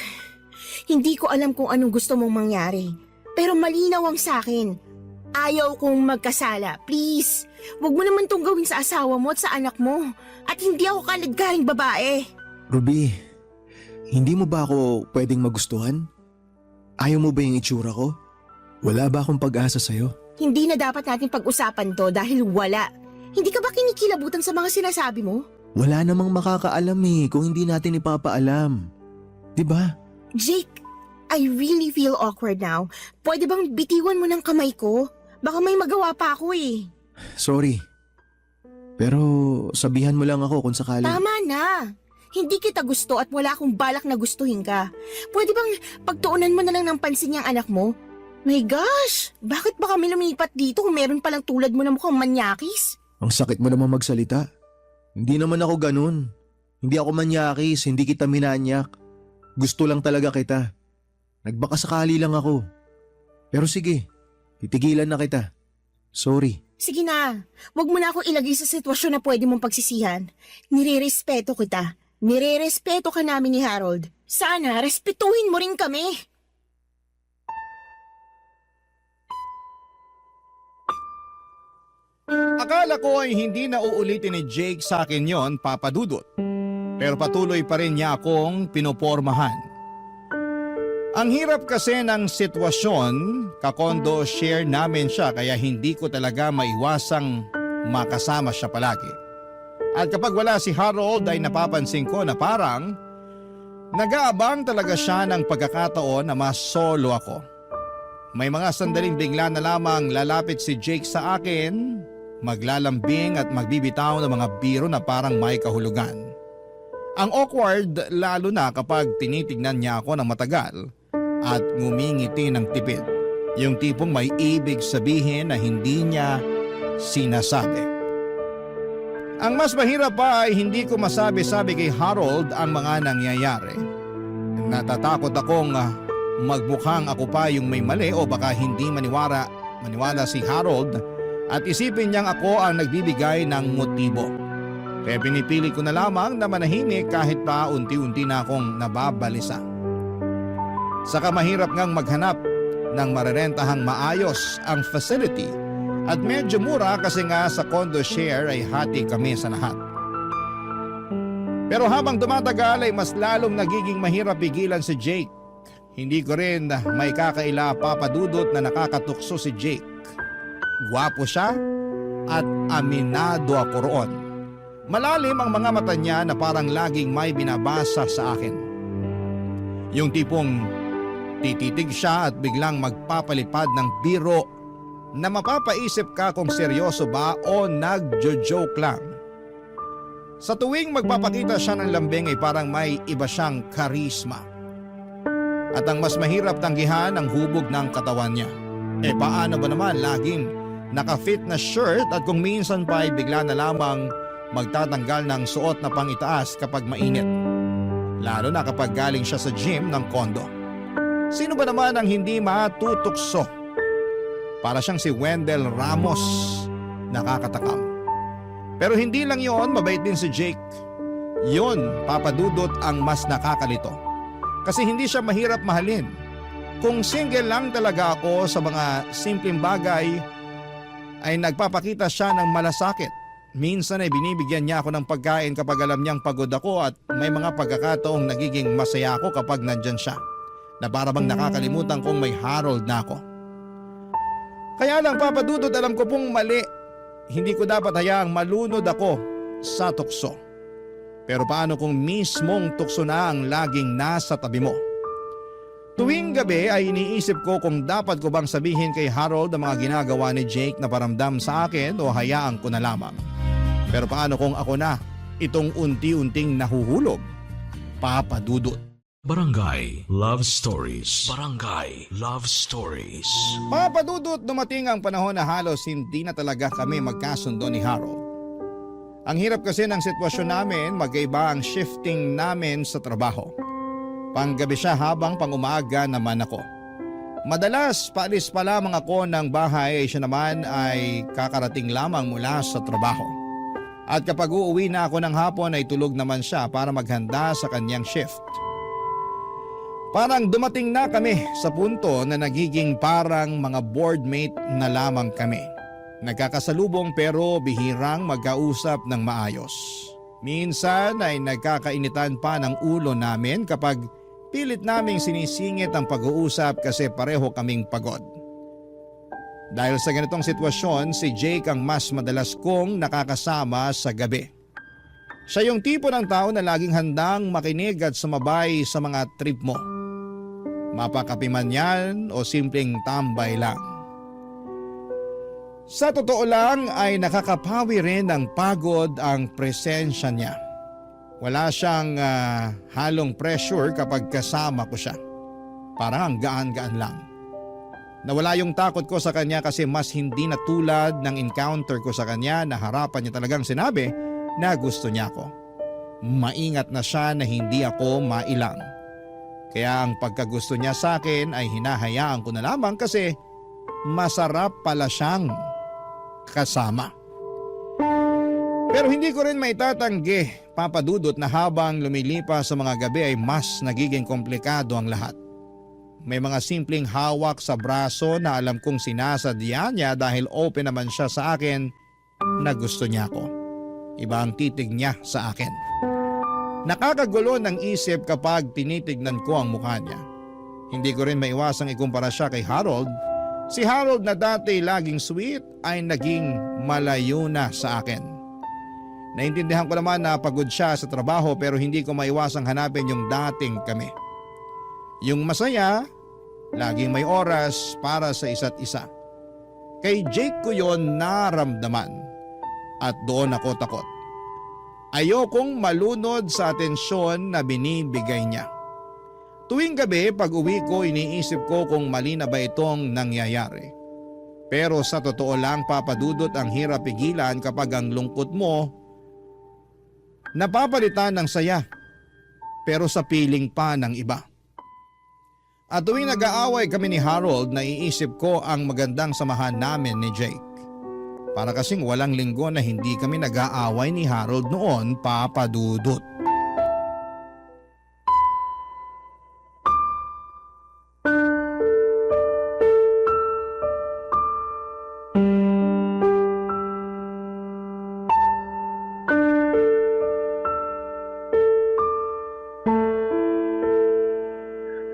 hindi ko alam kung anong gusto mong mangyari. Pero malinaw ang sakin. Ayaw kong magkasala. Please, huwag mo naman tong gawin sa asawa mo at sa anak mo. At hindi ako kaladkaring babae.
Ruby, hindi mo ba ako pwedeng magustuhan? Ayaw mo ba yung itsura ko? Wala ba akong pag-asa sa'yo?
Hindi na dapat natin pag-usapan to dahil wala. Hindi ka ba kinikilabutan sa mga sinasabi mo?
Wala namang makakaalam kung hindi natin ipapaalam. 'Di ba?
Jake, I really feel awkward now. Pwede bang bitiwan mo ng kamay ko? Baka may magawa pa ako eh.
Sorry. Pero sabihan mo lang ako kung sakali.
Tama na. Hindi kita gusto at wala akong balak na gustuhin ka. Pwede bang pagtuunan mo na lang ng pansin yung anak mo? My gosh! Bakit ba kami lumipat dito kung meron palang tulad mo na mukhang manyakis?
Ang sakit mo naman magsalita. Hindi naman ako ganun. Hindi ako manyakis, hindi kita minanyak. Gusto lang talaga kita. Nagbakasakali lang ako. Pero sige, titigilan na kita. Sorry.
Sige na, wag mo na ako ilagay sa sitwasyon na pwede mong pagsisihan. Nirerespeto kita. Nirerespeto ka namin ni Harold. Sana, respetuhin mo rin kami.
Akala ko ay hindi na uulitin ni Jake sa akin yon, Papa Dudut. Pero patuloy pa rin niya akong pinopormahan. Ang hirap kasi ng sitwasyon, kakondo share namin siya kaya hindi ko talaga maiwasang makasama siya palagi. At kapag wala si Harold ay napapansin ko na parang nag-aabang talaga siya ng pagkakataon na mas solo ako. May mga sandaling bigla na lamang lalapit si Jake sa akin, maglalambing at magbibitaw ng mga biro na parang may kahulugan. Ang awkward lalo na kapag tinitignan niya ako ng matagal at ngumingiti ng tipid. Yung tipong may ibig sabihin na hindi niya sinasabi. Ang mas mahirap pa ay hindi ko masabi-sabi kay Harold ang mga nangyayari. Natatakot akong magmukhang ako pa yung may mali o baka hindi maniwala si Harold at isipin niyang ako ang nagbibigay ng motibo. Kaya pinipili ko na lamang na manahimik kahit pa unti-unti na akong nababalisa. Saka mahirap ngang maghanap ng marerentahang maayos ang facility at medyo mura kasi nga sa condo share ay hati kami sa lahat. Pero habang dumatagal ay mas lalong nagiging mahirap pigilan si Jake. Hindi ko rin may kakaila papadudot na nakakatukso si Jake. Gwapo siya at aminado ako roon. Malalim ang mga mata niya na parang laging may binabasa sa akin. Yung tipong tititig siya at biglang magpapalipad ng biro na mapapaisip ka kung seryoso ba o nagjo-joke lang. Sa tuwing magpapakita siya ng lambing ay parang may iba siyang karisma. At ang mas mahirap tanggihan ang hubog ng katawan niya. Paano ba naman laging naka-fit na shirt at kung minsan pa ay bigla na lamang magtatanggal ng suot na pangitaas kapag mainit. Lalo na kapag galing siya sa gym ng kondo. Sino ba naman ang hindi matutukso? Para siyang si Wendell Ramos, nakakatakam. Pero hindi lang yon, mabait din si Jake. Yun, papadudot ang mas nakakalito. Kasi hindi siya mahirap mahalin. Kung single lang talaga ako sa mga simpleng bagay, ay nagpapakita siya ng malasakit. Minsan ay binibigyan niya ako ng pagkain kapag alam niyang pagod ako at may mga pagkakataong nagiging masaya ako kapag nandyan siya. Na para bang nakakalimutan kong may Harold na ako. Kaya lang papadudot, alam ko pong mali. Hindi ko dapat hayaang malunod ako sa tukso. Pero paano kung mismong tukso na ang laging nasa tabi mo? Tuwing gabi ay iniisip ko kung dapat ko bang sabihin kay Harold ang mga ginagawa ni Jake na paramdam sa akin o hayaan ko na lamang. Pero paano kung ako na itong unti-unting nahuhulog? Papadudot.
Barangay Love Stories. Barangay Love Stories.
Papadudot, dumating ang panahon na halos hindi na talaga kami magkasundo ni Harold. Ang hirap kasi ng sitwasyon namin, magkaiba ang shifting namin sa trabaho. Panggabi siya habang pangumaga naman ako. Madalas paalis pa lamang ako ng bahay, siya naman ay kakarating lamang mula sa trabaho. At kapag uuwi na ako ng hapon ay tulog naman siya para maghanda sa kanyang shift. Parang dumating na kami sa punto na nagiging parang mga boardmate na lamang kami. Nagkakasalubong pero bihirang magkausap ng maayos. Minsan ay nagkakainitan pa ng ulo namin kapag pilit naming sinisingit ang pag-uusap kasi pareho kaming pagod. Dahil sa ganitong sitwasyon, si Jake ang mas madalas kong nakakasama sa gabi. Siya yung tipo ng tao na laging handang makinig at sumabay sa mga trip mo. Mapakapi man yan o simpleng tambay lang. Sa totoo lang ay nakakapawi rin ng pagod ang presensya niya. Wala siyang halong pressure kapag kasama ko siya. Parang ang gaan-gaan lang. Nawala yung takot ko sa kanya kasi mas hindi na tulad ng encounter ko sa kanya na harapan niya talagang sinabi na gusto niya ako. Maingat na siya na hindi ako mailang. Kaya ang pagkagusto niya sa akin ay hinahayaan ko na lamang kasi masarap pala siyang kasama. Pero hindi ko rin maitatanggi, papadudot, na habang lumilipas sa mga gabi ay mas nagiging komplikado ang lahat. May mga simpleng hawak sa braso na alam kong sinasadya niya dahil open naman siya sa akin na gusto niya ako. Iba ang titig niya sa akin. Nakakagulo ng isip kapag tinitignan ko ang mukha niya. Hindi ko rin maiwasang ikumpara siya kay Harold. Si Harold na dati laging sweet ay naging malayo na sa akin. Naintindihan ko naman na pagod siya sa trabaho pero hindi ko maiwasang hanapin yung dating kami. Yung masaya, laging may oras para sa isa't isa. Kay Jake ko yon naramdaman at doon ako takot. Ayokong malunod sa atensyon na binibigay niya. Tuwing gabi pag uwi ko iniisip ko kung mali na ba itong nangyayari. Pero sa totoo lang, papadudot, ang hirap pigilan kapag ang lungkot mo napapalitan ng saya pero sa piling pa ng iba. At tuwing nag-aaway kami ni Harold, naiisip ko ang magandang samahan namin ni Jake. Para kasing walang linggo na hindi kami nag-aaway ni Harold noon, papadudot.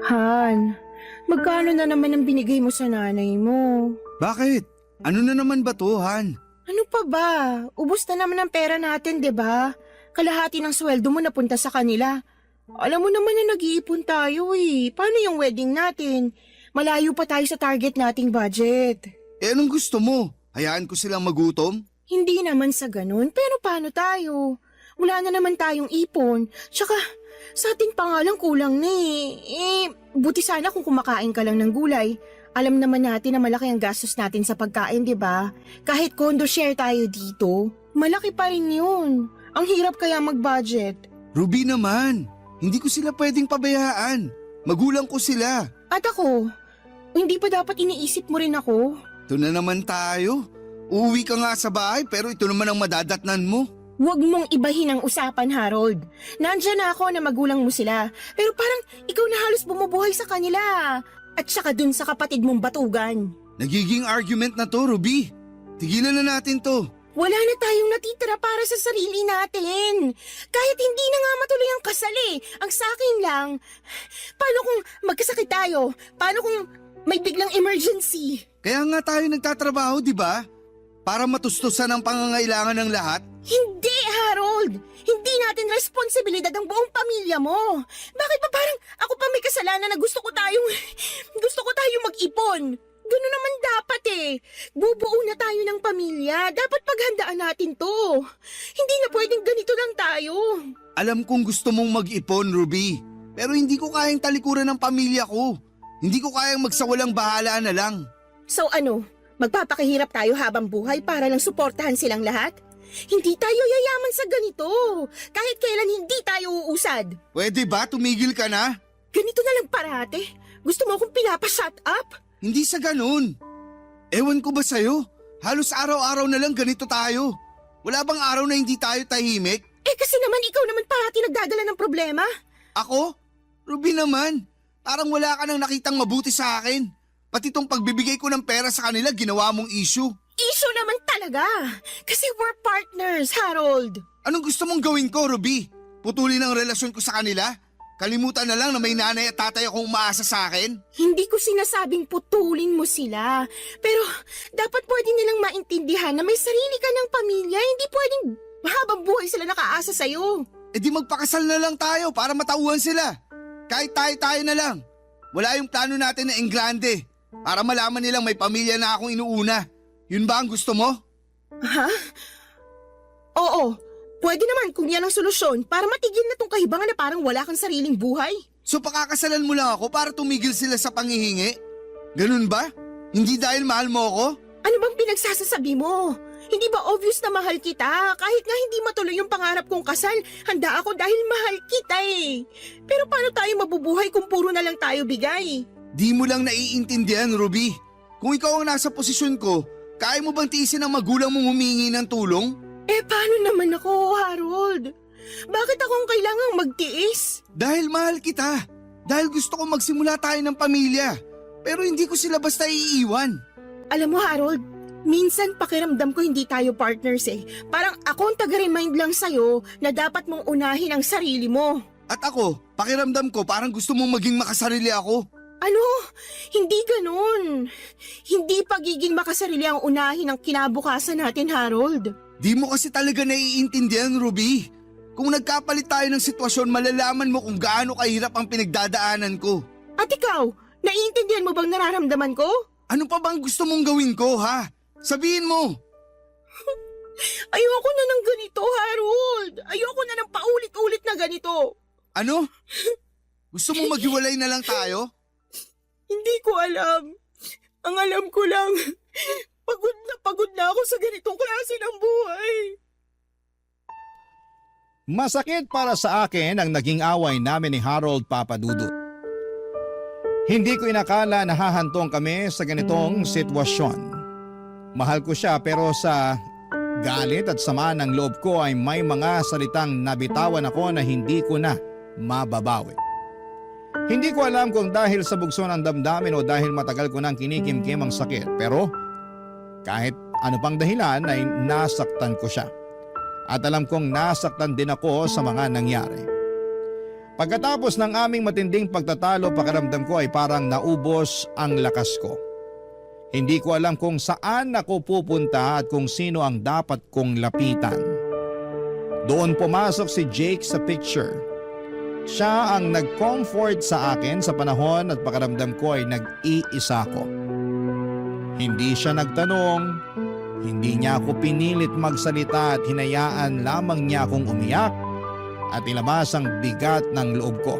Han, magkano na naman ang binigay mo sa nanay mo?
Bakit? Ano na naman ba to, Han?
Ano pa ba? Ubus na naman ang pera natin, 'di ba? Kalahati ng sweldo mo napunta sa kanila. Alam mo naman na nag-iipon tayo eh. Paano yung wedding natin? Malayo pa tayo sa target nating budget.
Eh anong gusto mo? Hayaan ko silang magutom?
Hindi naman sa ganun, pero paano tayo? Wala na naman tayong ipon. Tsaka, sa ating pangalang kulang na eh. Buti sana kung kumakain ka lang ng gulay. Alam naman natin na malaki ang gastos natin sa pagkain, di ba? Kahit condo share tayo dito, malaki pa rin yun. Ang hirap kaya mag-budget.
Ruby naman, hindi ko sila pwedeng pabayaan. Magulang ko sila.
At ako, hindi pa dapat iniisip mo rin ako?
Ito na naman tayo. Uuwi ka nga sa bahay pero ito naman ang madadatnan mo.
Huwag mong ibahin ang usapan, Harold. Nandyan na ako na magulang mo sila. Pero parang ikaw na halos bumubuhay sa kanila. At saka dun sa kapatid mong batugan.
Nagiging argument na to, Ruby. Tigilan na natin to.
Wala na tayong natitira para sa sarili natin. Kahit hindi na nga matuloy ang kasal eh. Ang sa akin lang, paano kung magkasakit tayo? Paano kung may biglang emergency?
Kaya nga tayo nagtatrabaho, di ba? Para matustusan ang pangangailangan ng lahat.
Hindi, Harold! Hindi natin responsibilidad ang buong pamilya mo. Bakit ba parang ako pa may kasalanan na gusto ko tayong mag-ipon? Gano'n naman dapat eh. Bubuo na tayo ng pamilya. Dapat paghandaan natin to. Hindi na pwedeng ganito lang tayo.
Alam kong gusto mong mag-ipon, Ruby. Pero hindi ko kayang talikuran ng pamilya ko. Hindi ko kayang magsawalang bahala na lang.
So ano, magpapakahirap tayo habang buhay para lang suportahan silang lahat? Hindi tayo yayaman sa ganito. Kahit kailan hindi tayo uusad.
Pwede ba tumigil ka na?
Ganito na lang parate. Gusto mo akong pinapa-shut up?
Hindi sa ganun. Ewan ko ba sa'yo? Halos araw-araw na lang ganito tayo. Wala bang araw na hindi tayo tahimik?
Eh kasi naman ikaw naman parati nagdadala ng problema.
Ako? Ruby naman. Parang wala ka nang nakitang mabuti sa akin. Pati tong pagbibigay ko ng pera sa kanila ginawa mong issue.
Issue naman talaga. Kasi we're partners, Harold.
Anong gusto mong gawin ko, Ruby? Putulin ang relasyon ko sa kanila? Kalimutan na lang na may nanay at tatay akong umaasa sa akin?
Hindi ko sinasabing putulin mo sila. Pero dapat pwede nilang maintindihan na may sarili ka ng pamilya. Hindi pwedeng habang buhay sila nakaasa sa'yo.
E di magpakasal na lang tayo para matauhan sila. Kahit tayo na lang. Wala yung plano natin na Englande. Para malaman nilang may pamilya na akong inuuna. Yun ba ang gusto mo?
Ha? Oo. Pwede naman kung yan ang solusyon para matigil na tong kahibangan na parang wala kang sariling buhay.
So pakakasalan mo lang ako para tumigil sila sa panghihingi? Ganun ba? Hindi dahil mahal mo ako?
Ano bang pinagsasasabi mo? Hindi ba obvious na mahal kita? Kahit nga hindi matuloy yung pangarap kong kasal, handa ako dahil mahal kita eh. Pero paano tayo mabubuhay kung puro na lang tayo bigay?
Di mo lang naiintindihan, Ruby. Kung ikaw ang nasa posisyon ko, kaya mo bang tiisin ang magulang mong humingi ng tulong?
Eh paano naman ako, Harold? Bakit akong kailangang magtiis?
Dahil mahal kita. Dahil gusto ko magsimula tayo ng pamilya. Pero hindi ko sila basta iiwan.
Alam mo, Harold, minsan pakiramdam ko hindi tayo partners eh. Parang ako ang taga-remind lang sa'yo na dapat mong unahin ang sarili mo.
At ako, pakiramdam ko parang gusto mong maging makasarili ako.
Ano? Hindi ganun. Hindi pagiging makasarili ang unahin ang kinabukasan natin, Harold.
Di mo kasi talaga naiintindihan, Ruby. Kung nagkapalit tayo ng sitwasyon, malalaman mo kung gaano kahirap ang pinagdadaanan ko.
At ikaw, naiintindihan mo bang nararamdaman ko?
Ano pa bang gusto mong gawin ko, ha? Sabihin mo.
Ayoko na ng ganito, Harold. Ayoko na ng paulit-ulit na ganito.
Ano? Gusto mong maghiwalay na lang tayo?
Hindi ko alam. Ang alam ko lang, pagod na ako sa ganitong klase ng buhay.
Masakit para sa akin ang naging away namin ni Harold Papadudut. Hindi ko inakala na hahantong kami sa ganitong sitwasyon. Mahal ko siya pero sa galit at sama ng loob ko ay may mga salitang nabitawan ako na hindi ko na mababawi. Hindi ko alam kung dahil sa bugso ng damdamin o dahil matagal ko nang kinikimkim ang sakit, pero kahit ano pang dahilan ay nasaktan ko siya. At alam kong nasaktan din ako sa mga nangyari. Pagkatapos ng aming matinding pagtatalo, pakiramdam ko ay parang naubos ang lakas ko. Hindi ko alam kung saan ako pupunta at kung sino ang dapat kong lapitan. Doon pumasok si Jake sa picture. Siya ang nag-comfort sa akin sa panahon at pakiramdam ko ay nag-iisa ko. Hindi siya nagtanong, hindi niya ako pinilit magsalita at hinayaan lamang niya akong umiyak at ilabas ang bigat ng loob ko.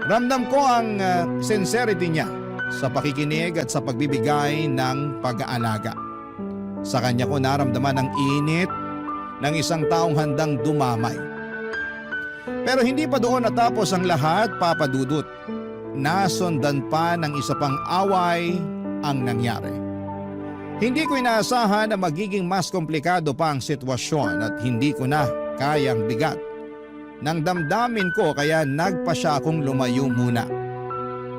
Ramdam ko ang sincerity niya sa pakikinig at sa pagbibigay ng pag-aalaga. Sa kanya ko naramdaman ang init ng isang taong handang dumamay. Pero hindi pa doon natapos ang lahat, Papadudut. Nasundan pa ng isa pang away ang nangyari. Hindi ko inaasahan na magiging mas komplikado pa ang sitwasyon at hindi ko na kayang bigat ng damdamin ko kaya nagpa siya akong lumayo muna.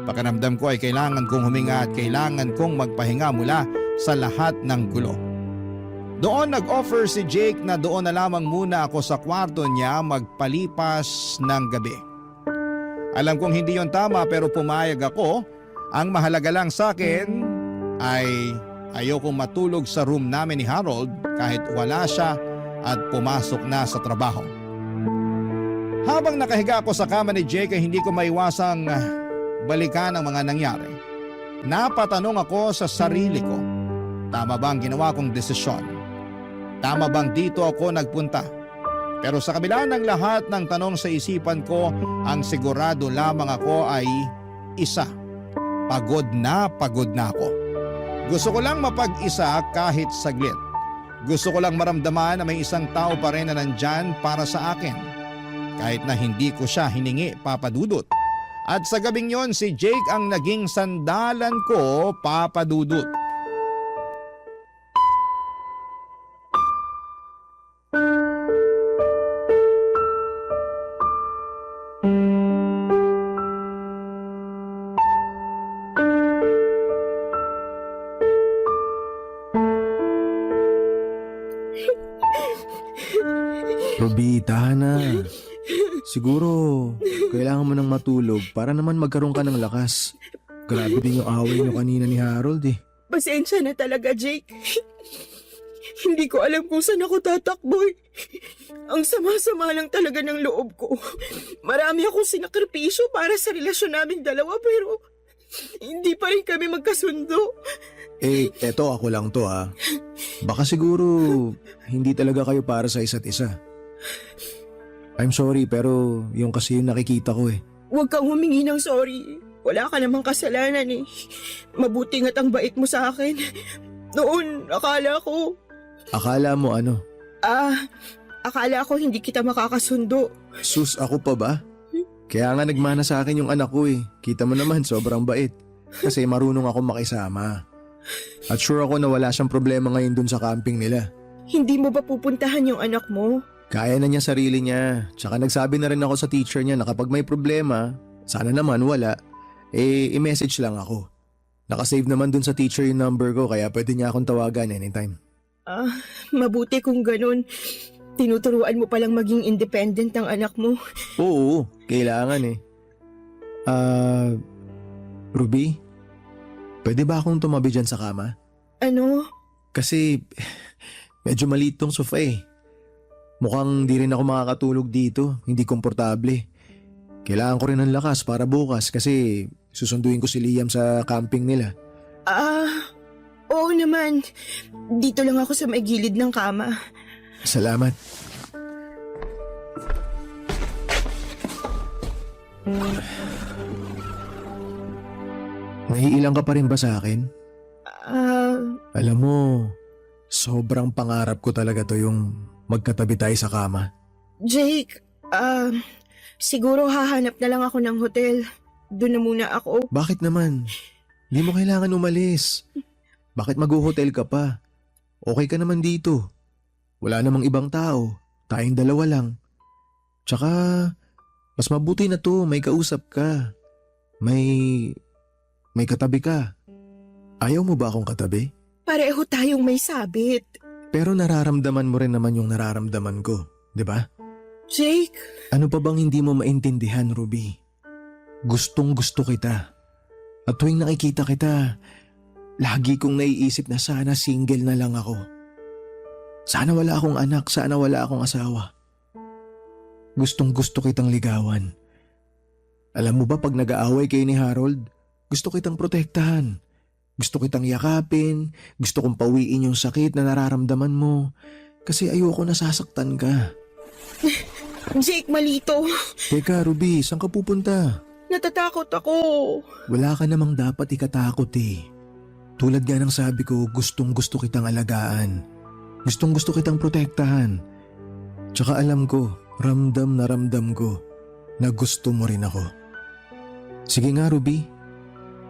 Pakiramdam ko ay kailangan kong huminga at kailangan kong magpahinga mula sa lahat ng gulo. Doon nag-offer si Jake na doon na lamang muna ako sa kwarto niya magpalipas ng gabi. Alam kong hindi yon tama pero pumayag ako. Ang mahalaga lang sa akin ay ayokong matulog sa room namin ni Harold kahit wala siya at pumasok na sa trabaho. Habang nakahiga ako sa kama ni Jake ay hindi ko maiwasang balikan ang mga nangyari. Napatanong ako sa sarili ko, tama ba ang ginawa kong desisyon? Tama bang dito ako nagpunta? Pero sa kabila ng lahat ng tanong sa isipan ko, ang sigurado lamang ako ay isa. Pagod na ako. Gusto ko lang mapag-isa kahit saglit. Gusto ko lang maramdaman na may isang tao pa rin na nandyan para sa akin. Kahit na hindi ko siya hiningi, Papa Dudut. At sa gabing yon si Jake ang naging sandalan ko, Papa Dudut.
Ruby, tahan na. Siguro, kailangan mo nang matulog para naman magkaroon ka ng lakas. Grabe din yung away niyo kanina ni Harold eh.
Pasensya na talaga, Jake. Hindi ko alam kung saan ako tatakbo. Ang sama-sama lang talaga ng loob ko. Marami akong sinakripisyo para sa relasyon naming dalawa pero hindi pa rin kami magkasundo.
Eto ako lang to ha. Baka siguro hindi talaga kayo para sa isa't isa. I'm sorry pero yung kasi yung nakikita ko eh.
Huwag kang humingi ng sorry. Wala ka namang kasalanan eh. Mabuti nga't ang bait mo sa akin. Noon, akala ko...
Akala mo ano?
Akala ko hindi kita makakasundo.
Sus, ako pa ba? Kaya nga nagmana sa akin yung anak ko eh. Kita mo naman, sobrang bait. Kasi marunong ako makisama. At sure ako na wala siyang problema ngayon dun sa camping nila.
Hindi mo ba pupuntahan yung anak mo?
Kaya na niya sarili niya. Tsaka nagsabi na rin ako sa teacher niya na kapag may problema, sana naman wala, i-message lang ako. Nakasave naman dun sa teacher yung number ko kaya pwede niya akong tawagan anytime.
Mabuti kung ganun. Tinuturuan mo palang maging independent ang anak mo.
Oo, kailangan eh. Ruby, pwede ba akong tumabi dyan sa kama?
Ano?
Kasi medyo maliit tong sofa eh. Mukhang di rin ako makakatulog dito, hindi komportable. Kailangan ko rin ng lakas para bukas kasi susunduin ko si Liam sa camping nila.
Oo naman. Dito lang ako sa may gilid ng kama.
Salamat. Naiilang ka pa rin ba sa akin? Alam mo, sobrang pangarap ko talaga to yung magkatabi tayo sa kama.
Jake, siguro hahanap na lang ako ng hotel. Doon na muna ako.
Bakit naman? Hindi mo kailangan umalis. Bakit mag-hotel ka pa? Okay ka naman dito. Wala namang ibang tao. Tayong dalawa lang. Tsaka, mas mabuti na to. May kausap ka. May katabi ka. Ayaw mo ba akong katabi?
Pareho tayong may sabit.
Pero nararamdaman mo rin naman yung nararamdaman ko. Di ba?
Jake.
Ano pa bang hindi mo maintindihan, Ruby? Gustong gusto kita. At tuwing nakikita kita, lagi kong naiisip na sana single na lang ako. Sana wala akong anak, sana wala akong asawa. Gustong gusto kitang ligawan. Alam mo ba pag nag-aaway kayo ni Harold, gusto kitang protektahan. Gusto kitang yakapin, gusto kong pawiin yung sakit na nararamdaman mo. Kasi ayoko nasasaktan ka.
Jake, malito.
Teka, Ruby, saan ka pupunta?
Natatakot ako.
Wala ka namang dapat ikatakot eh. Tulad nga ng sabi ko, gustong gusto kitang alagaan. Gustong gusto kitang protektahan. Tsaka alam ko, ramdam na ramdam ko na gusto mo rin ako. Sige nga, Ruby.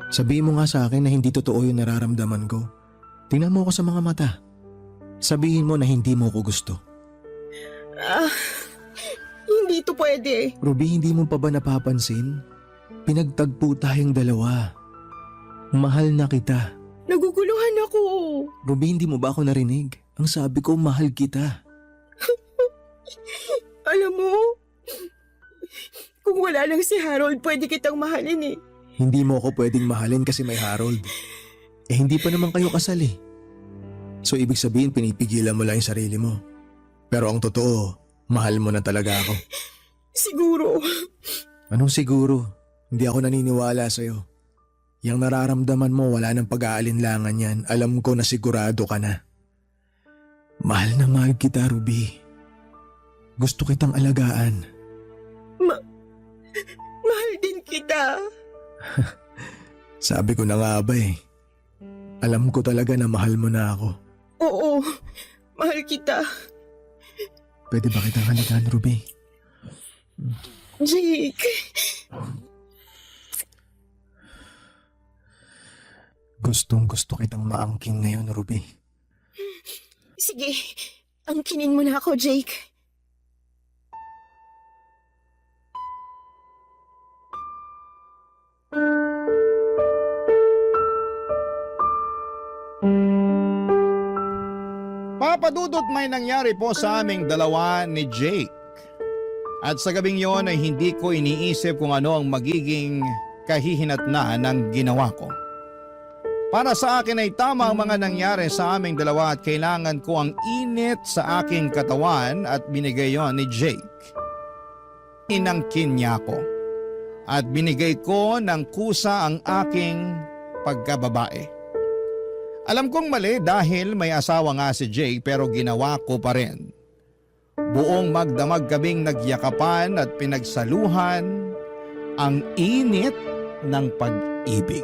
Sabihin mo nga sa akin na hindi totoo yung nararamdaman ko. Tingnan mo ako sa mga mata. Sabihin mo na hindi mo ko gusto.
Hindi to pwede.
Ruby, hindi mo pa ba napapansin? Pinagtagpo tayong dalawa. Mahal na kita.
Naguguluhan ako.
Ruby, hindi mo ba ako narinig? Ang sabi ko, mahal kita.
Alam mo, kung wala lang si Harold, pwede kitang mahalin eh.
Hindi mo ako pwedeng mahalin kasi may Harold. Eh hindi pa naman kayo kasal eh. So ibig sabihin pinipigilan mo lang yung sarili mo. Pero ang totoo, mahal mo na talaga ako.
Siguro.
Anong siguro? Hindi ako naniniwala sa'yo. Yang nararamdaman mo wala nang pag-aalinlangan yan. Alam ko na sigurado ka na. Mahal na mahal kita, Ruby. Gusto kitang alagaan.
Mahal din kita.
Sabi ko na nga ba eh. Alam ko talaga na mahal mo na ako.
Oo, mahal kita.
Pwede ba kitang halikan, Ruby?
Jake.
Gustong gusto kitang maangking ngayon, Ruby.
Sige, angkinin mo na ako, Jake.
Papadudot, may nangyari po sa aming dalawa ni Jake. At sa gabing yon ay hindi ko iniisip kung ano ang magiging kahihinatnan ng ginawa ko. Para sa akin ay tama ang mga nangyari sa aming dalawa at kailangan ko ang init sa aking katawan at binigay yon ni Jake. Inangkin niya ko at binigay ko ng kusa ang aking pagkababae. Alam kong mali dahil may asawa nga si Jake pero ginawa ko pa rin. Buong magdamag kaming nagyakapan at pinagsaluhan ang init ng pag-ibig.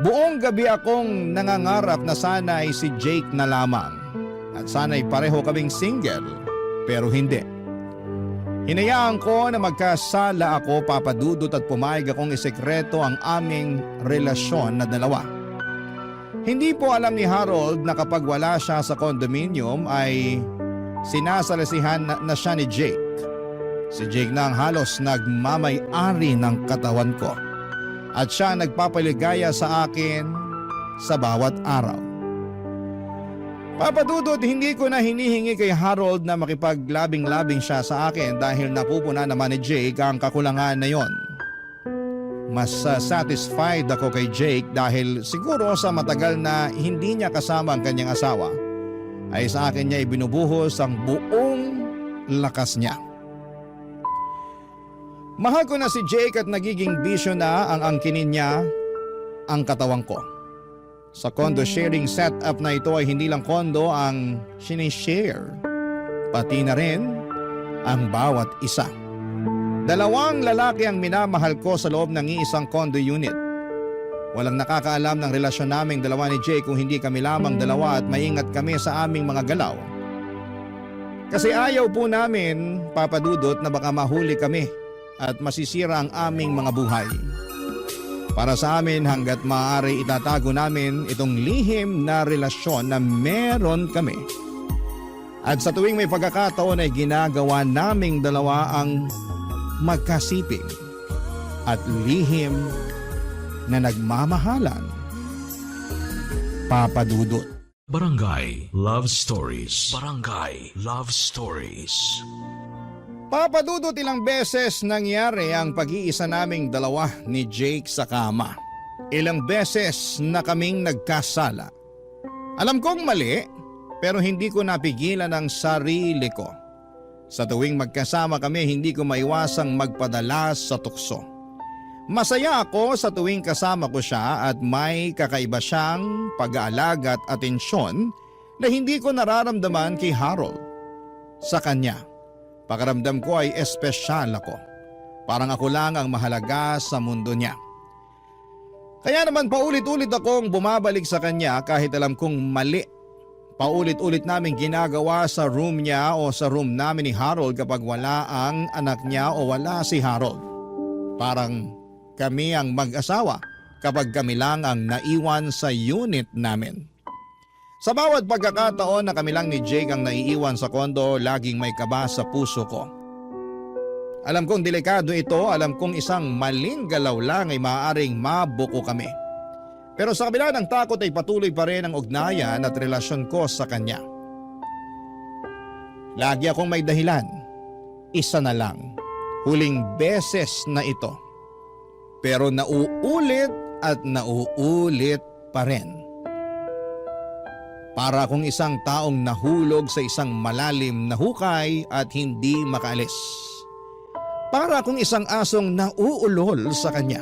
Buong gabi akong nangangarap na sana'y si Jake na lamang at sana'y pareho kaming single pero hindi. Hinayaan ko na magkasala ako, papadudot, at pumayag akong isekreto ang aming relasyon na dalawa. Hindi po alam ni Harold na kapag wala siya sa condominium ay sinasalasihan na siya ni Jake. Si Jake na ang halos nagmamay-ari ng katawan ko at siya nagpapaligaya sa akin sa bawat araw. Papadudod, hindi ko na hinihingi kay Harold na makipaglabing-labing siya sa akin dahil napupuna naman ni Jake ang kakulangan na yon. Mas satisfied ako kay Jake dahil siguro sa matagal na hindi niya kasama ang kanyang asawa ay sa akin niya ibinubuhos ang buong lakas niya. Mahal ko na si Jake at nagiging bisyo na ang angkinin niya ang katawan ko. Sa condo sharing setup na ito ay hindi lang condo ang sinishare, pati na rin ang bawat isa. Dalawang lalaki ang minamahal ko sa loob ng iisang condo unit. Walang nakakaalam ng relasyon naming dalawa ni Jake kung hindi kami lamang dalawa at maingat kami sa aming mga galaw. Kasi ayaw po namin, papadudot, na baka mahuli kami at masisira ang aming mga buhay. Para sa amin, hanggat maaari itatago namin itong lihim na relasyon na meron kami. At sa tuwing may pagkakataon ay ginagawa naming dalawa ang magkasiping at lihim na nagmamahalan. Papadudot.
Barangay Love Stories. Barangay Love Stories.
Papadudot, ilang beses nangyari ang pag-iisa naming dalawa ni Jake sa kama. Ilang beses na kaming nagkasala. Alam kong mali, pero hindi ko napigilan ang sarili ko. Sa tuwing magkasama kami, hindi ko maiwasang magpadala sa tukso. Masaya ako sa tuwing kasama ko siya at may kakaiba siyang pag-aalaga at atensyon na hindi ko nararamdaman kay Harold. Sa kanya, pakiramdam ko ay espesyal ako. Parang ako lang ang mahalaga sa mundo niya. Kaya naman paulit-ulit akong bumabalik sa kanya kahit alam kong mali. Paulit-ulit namin ginagawa sa room niya o sa room namin ni Harold kapag wala ang anak niya o wala si Harold. Parang kami ang mag-asawa kapag kami lang ang naiwan sa unit namin. Sa bawat pagkakataon na kami lang ni Jake ang naiiwan sa kondo, laging may kaba sa puso ko. Alam kong delikado ito, alam kong isang maling galaw lang ay maaaring mabuko kami. Pero sa kabila ng takot ay patuloy pa rin ang ugnayan at relasyon ko sa kanya. Lagi akong may dahilan. Isa na lang. Huling beses na ito. Pero nauulit at nauulit pa rin. Para akong isang taong nahulog sa isang malalim na hukay at hindi makaalis. Para akong isang asong nauulol sa kanya.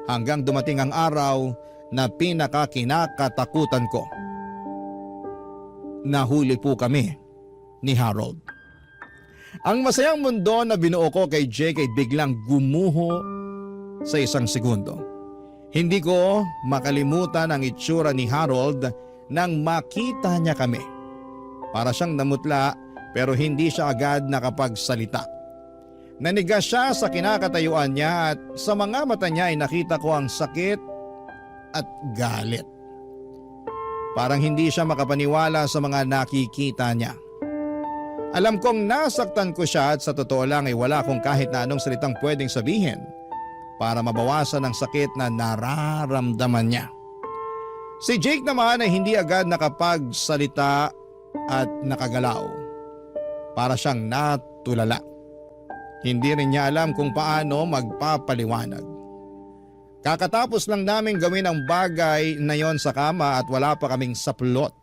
Hanggang dumating ang araw na pinakakinakatakutan ko. Nahuli po kami ni Harold. Ang masayang mundo na binuo ko kay Jake ay biglang gumuho sa isang segundo. Hindi ko makalimutan ang itsura ni Harold nang makita niya kami. Para siyang namutla pero hindi siya agad nakapagsalita. Nanigas siya sa kinakatayuan niya at sa mga mata niya ay nakita ko ang sakit at galit. Parang hindi siya makapaniwala sa mga nakikita niya. Alam kong nasaktan ko siya at sa totoo lang ay wala akong kahit na anong salitang pwedeng sabihin para mabawasan ang sakit na nararamdaman niya. Si Jake naman ay hindi agad nakapagsalita at nakagalaw. Para siyang natulala. Hindi rin niya alam kung paano magpapaliwanag. Kakatapos lang namin gawin ang bagay na yon sa kama at wala pa kaming saplot.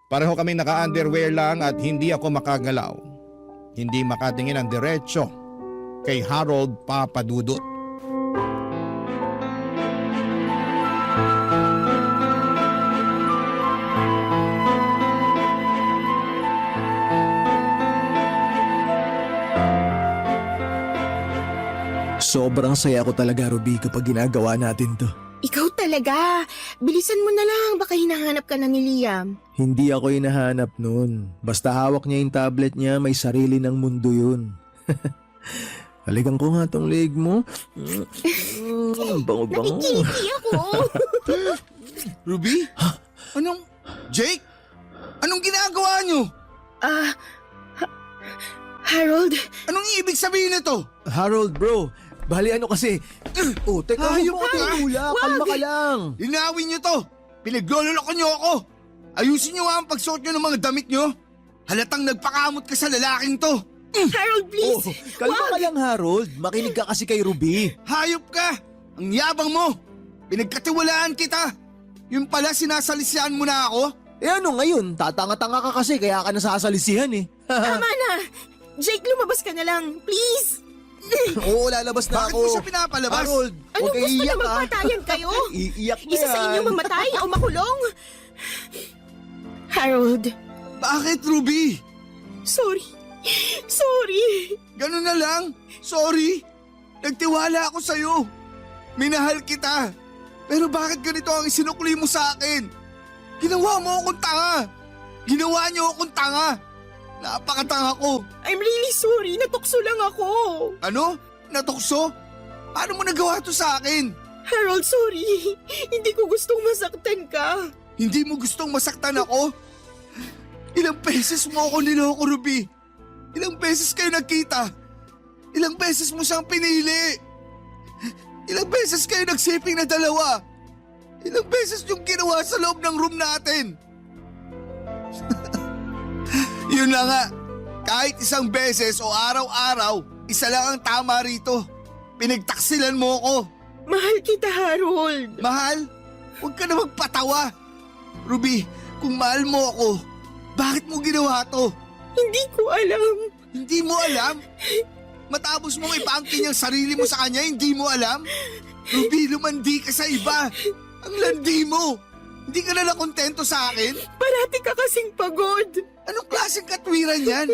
Pareho kaming naka-underwear lang at hindi ako makagalaw. Hindi makatingin ang diretsyo kay Harold Papadudut.
Sobrang saya ko talaga, Ruby, kapag ginagawa natin to.
Ikaw talaga. Bilisan mo na lang, baka hinahanap ka na ni Liam.
Hindi ako hinahanap nun. Basta hawak niya yung tablet niya, may sarili ng mundo yun. Halikan ko nga tong leg mo. Bango-bango.
Nakikiliti ako.
Ruby? Anong... Jake? Anong ginagawa niyo?
Harold,
Anong ibig sabihin nito?
Harold, bro. Bali ano kasi... teka,
Hayop
huwag mo
ka.
hula. Kalma ka lang.
Linawin niyo to! Pinaglololoko niyo ako! Ayusin niyo nga ang pagsuot niyo ng mga damit niyo! Halatang nagpakamot ka sa lalaking to!
Harold, please.
Kalma ka lang, Harold. Makinig ka kasi kay Ruby.
Hayop ka! Ang yabang mo! Pinagkatiwalaan kita! Yung pala sinasalisihan mo na ako?
Eh ano ngayon? Tatanga-tanga ka kasi kaya ka nasasalisihan eh.
Tama na. Jake, lumabas ka na lang. Please.
Oo, lalabas na
Bakit
ako.
mo siya pinapalabas?
Harold,
Anong
huwag kang
gusto na
iiyak ha.
magpatayan kayo?
Iiyak na
Isa sa
yan.
inyo mamatay o makulong? Harold,
Bakit, Ruby?
sorry. Sorry.
Ganun na lang? Sorry? Nagtiwala ako sa'yo. Minahal kita. Pero bakit ganito ang isinukli mo sa akin? Ginawa mo akong tanga. Ginawa niyo akong tanga. Napakatanga ko.
I'm really sorry. Natukso lang ako.
Ano? Natukso? Paano mo nagawa to sa akin?
Harold, sorry. Hindi ko gustong masaktan ka.
Hindi mo gustong masaktan ako? Ilang beses mo ako niloko, Ruby. Ilang beses kayo nagkita. Ilang beses mo siyang pinili. Ilang beses kayo nagsiping na dalawa. Ilang beses yung ginawa sa loob ng room natin. Yun na nga, kahit isang beses o araw-araw, isa lang ang tama rito. Pinagtaksilan mo ko.
Mahal kita, Harold.
Mahal, huwag ka na magpatawa. Ruby, kung mahal mo ako, bakit mo ginawa to?
Hindi ko alam.
Hindi mo alam? Matapos mong ipaangkin yung sarili mo sa kanya, hindi mo alam? Ruby, lumandi ka sa iba. Ang landi mo. Hindi ka na kontento sa akin?
Parati ka kasing pagod.
Anong klaseng katwiran yan?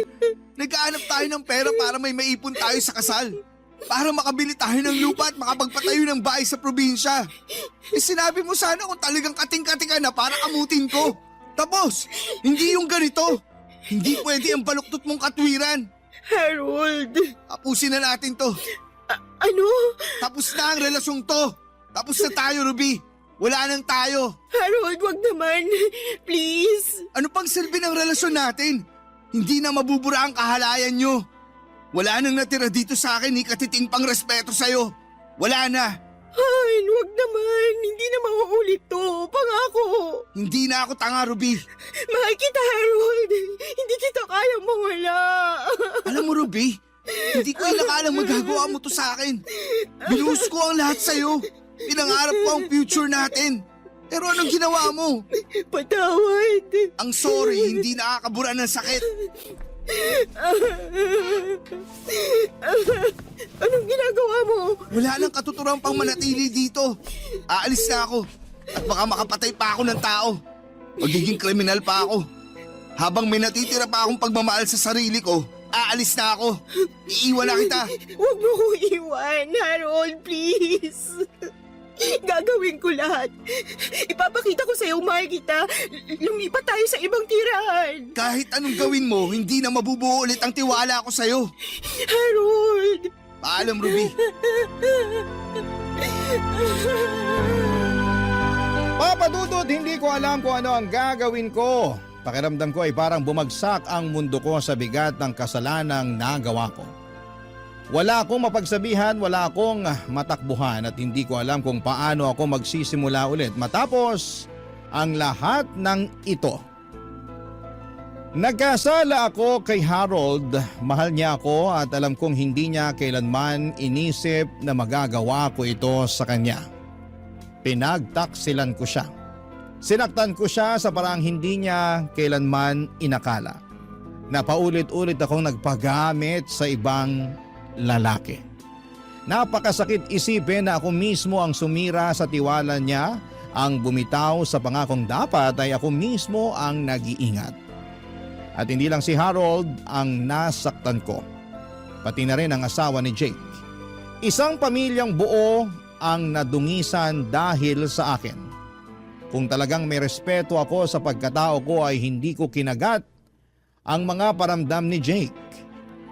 Nag-aanap tayo ng pera para may maipon tayo sa kasal. Para makabili tayo ng lupa at makapagpatayo ng bahay sa probinsya. Eh sinabi mo sana kung talagang kating-kating ka na para kamutin ko. Tapos, hindi yung ganito. Hindi pwede ang baluktot mong katwiran.
Harold.
Tapusin na natin to.
Ano?
Tapos na ang relasyong to. Tapos na tayo, Ruby. Wala nang tayo.
Harold, wag naman. Please.
Ano pang silbi ng relasyon natin? Hindi na mabubura ang kahalayan nyo. Wala nang natira dito sa akin ni katiting pang respeto sa'yo. Wala na.
Ay, wag naman. Hindi na mauulit to. Pangako.
Hindi na ako tanga, Ruby.
Mahal kita, Harold. Hindi kita kayang mawala.
Alam mo, Ruby, hindi ko inakalang magagawa mo to sa akin. Binuhos ko ang lahat sa'yo. Pinangarap ko ang future natin. Pero anong ginawa mo?
Patawad.
Ang sorry, hindi nakakabura ng sakit.
Anong ginagawa mo?
Wala nang katuturang pang manatili dito. Aalis na ako. At baka makapatay pa ako ng tao. Magiging kriminal pa ako. Habang may natitira pa akong pagmamahal sa sarili ko, aalis na ako. Iiwan na kita.
Huwag mo ko iwan, Harold, please. Gagawin ko lahat. Ipapakita ko sa'yo, mahal kita. Lumipat tayo sa ibang tirahan.
Kahit anong gawin mo, hindi na mabubuo ulit ang tiwala ko sa'yo.
Harold!
Paalam, Ruby.
Papa Dudut, hindi ko alam kung ano ang gagawin ko. Pakiramdam ko ay parang bumagsak ang mundo ko sa bigat ng kasalanang nagawa ko. Wala akong mapagsabihan, wala akong matakbuhan at hindi ko alam kung paano ako magsisimula ulit matapos ang lahat ng ito. Nagkasala ako kay Harold, mahal niya ako at alam kong hindi niya kailanman inisip na magagawa ko ito sa kanya. Pinagtaksilan ko siya. Sinaktan ko siya sa parang hindi niya kailanman inakala. Napaulit-ulit akong nagpagamit sa ibang lalaki. Napakasakit isipin na ako mismo ang sumira sa tiwala niya, ang bumitaw sa pangakong dapat ay ako mismo ang nag-iingat. At hindi lang si Harold ang nasaktan ko, pati na rin ang asawa ni Jake. Isang pamilyang buo ang nadungisan dahil sa akin. Kung talagang may respeto ako sa pagkatao ko ay hindi ko kinagat ang mga paramdam ni Jake.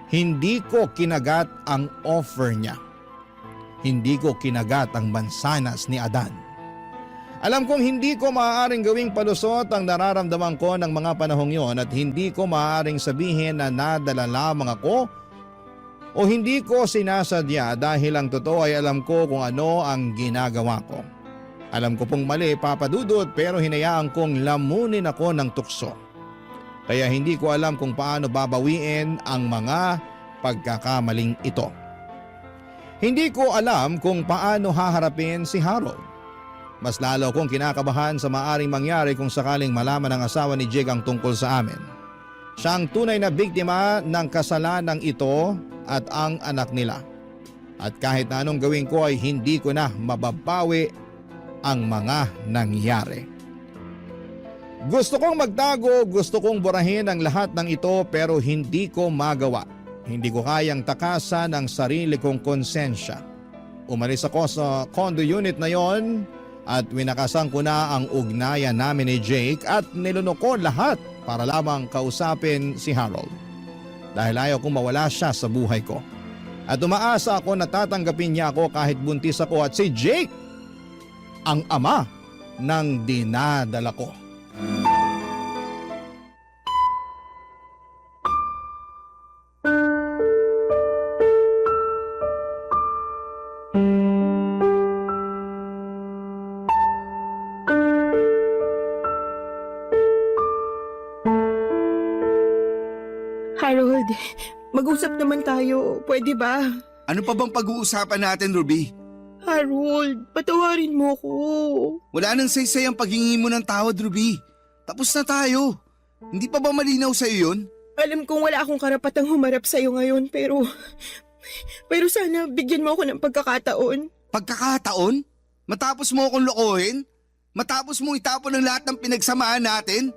Hindi ko kinagat ang offer niya. Hindi ko kinagat ang mansanas ni Adan. Alam kong hindi ko maaaring gawing palusot ang nararamdaman ko ng mga panahong yon at hindi ko maaaring sabihin na nadala lamang ako o hindi ko sinasadya dahil ang totoo ay alam ko kung ano ang ginagawa ko. Alam ko pong mali, Papa Dudut, pero hinayaan kong lamunin ako ng tukso. Kaya hindi ko alam kung paano babawiin ang mga pagkakamaling ito. Hindi ko alam kung paano haharapin si Harold. Mas lalo kong kinakabahan sa maaring mangyari kung sakaling malaman ng asawa ni Jake ang tungkol sa amin. Siya ang tunay na biktima ng kasalanan ito at ang anak nila. At kahit na anong gawin ko ay hindi ko na mababawi ang mga nangyari. Gusto kong magtago, gusto kong burahin ang lahat ng ito pero hindi ko magawa. Hindi ko kayang takasan ang sarili kong konsensya. Umalis ako sa condo unit na yon at winakasan ko na ang ugnayan namin ni Jake at nilunok ko lahat para lamang kausapin si Harold. Dahil ayaw kong mawala siya sa buhay ko. At umaasa ako na tatanggapin niya ako kahit buntis ako at si Jake ang ama ng dinadala ko.
Harold, mag-usap naman tayo. Pwede ba?
Ano pa bang pag-uusapan natin, Ruby?
Harold, patawarin mo ko.
Wala nang saysay ang paghingi mo ng tawad, Ruby. Tapos na tayo. Hindi pa ba malinaw sa'yo yun?
Alam kong wala akong karapatang humarap sa'yo ngayon pero sana bigyan mo ako ng pagkakataon.
Pagkakataon? Matapos mo akong lokohin? Matapos mong itapon ang lahat ng pinagsamahan natin?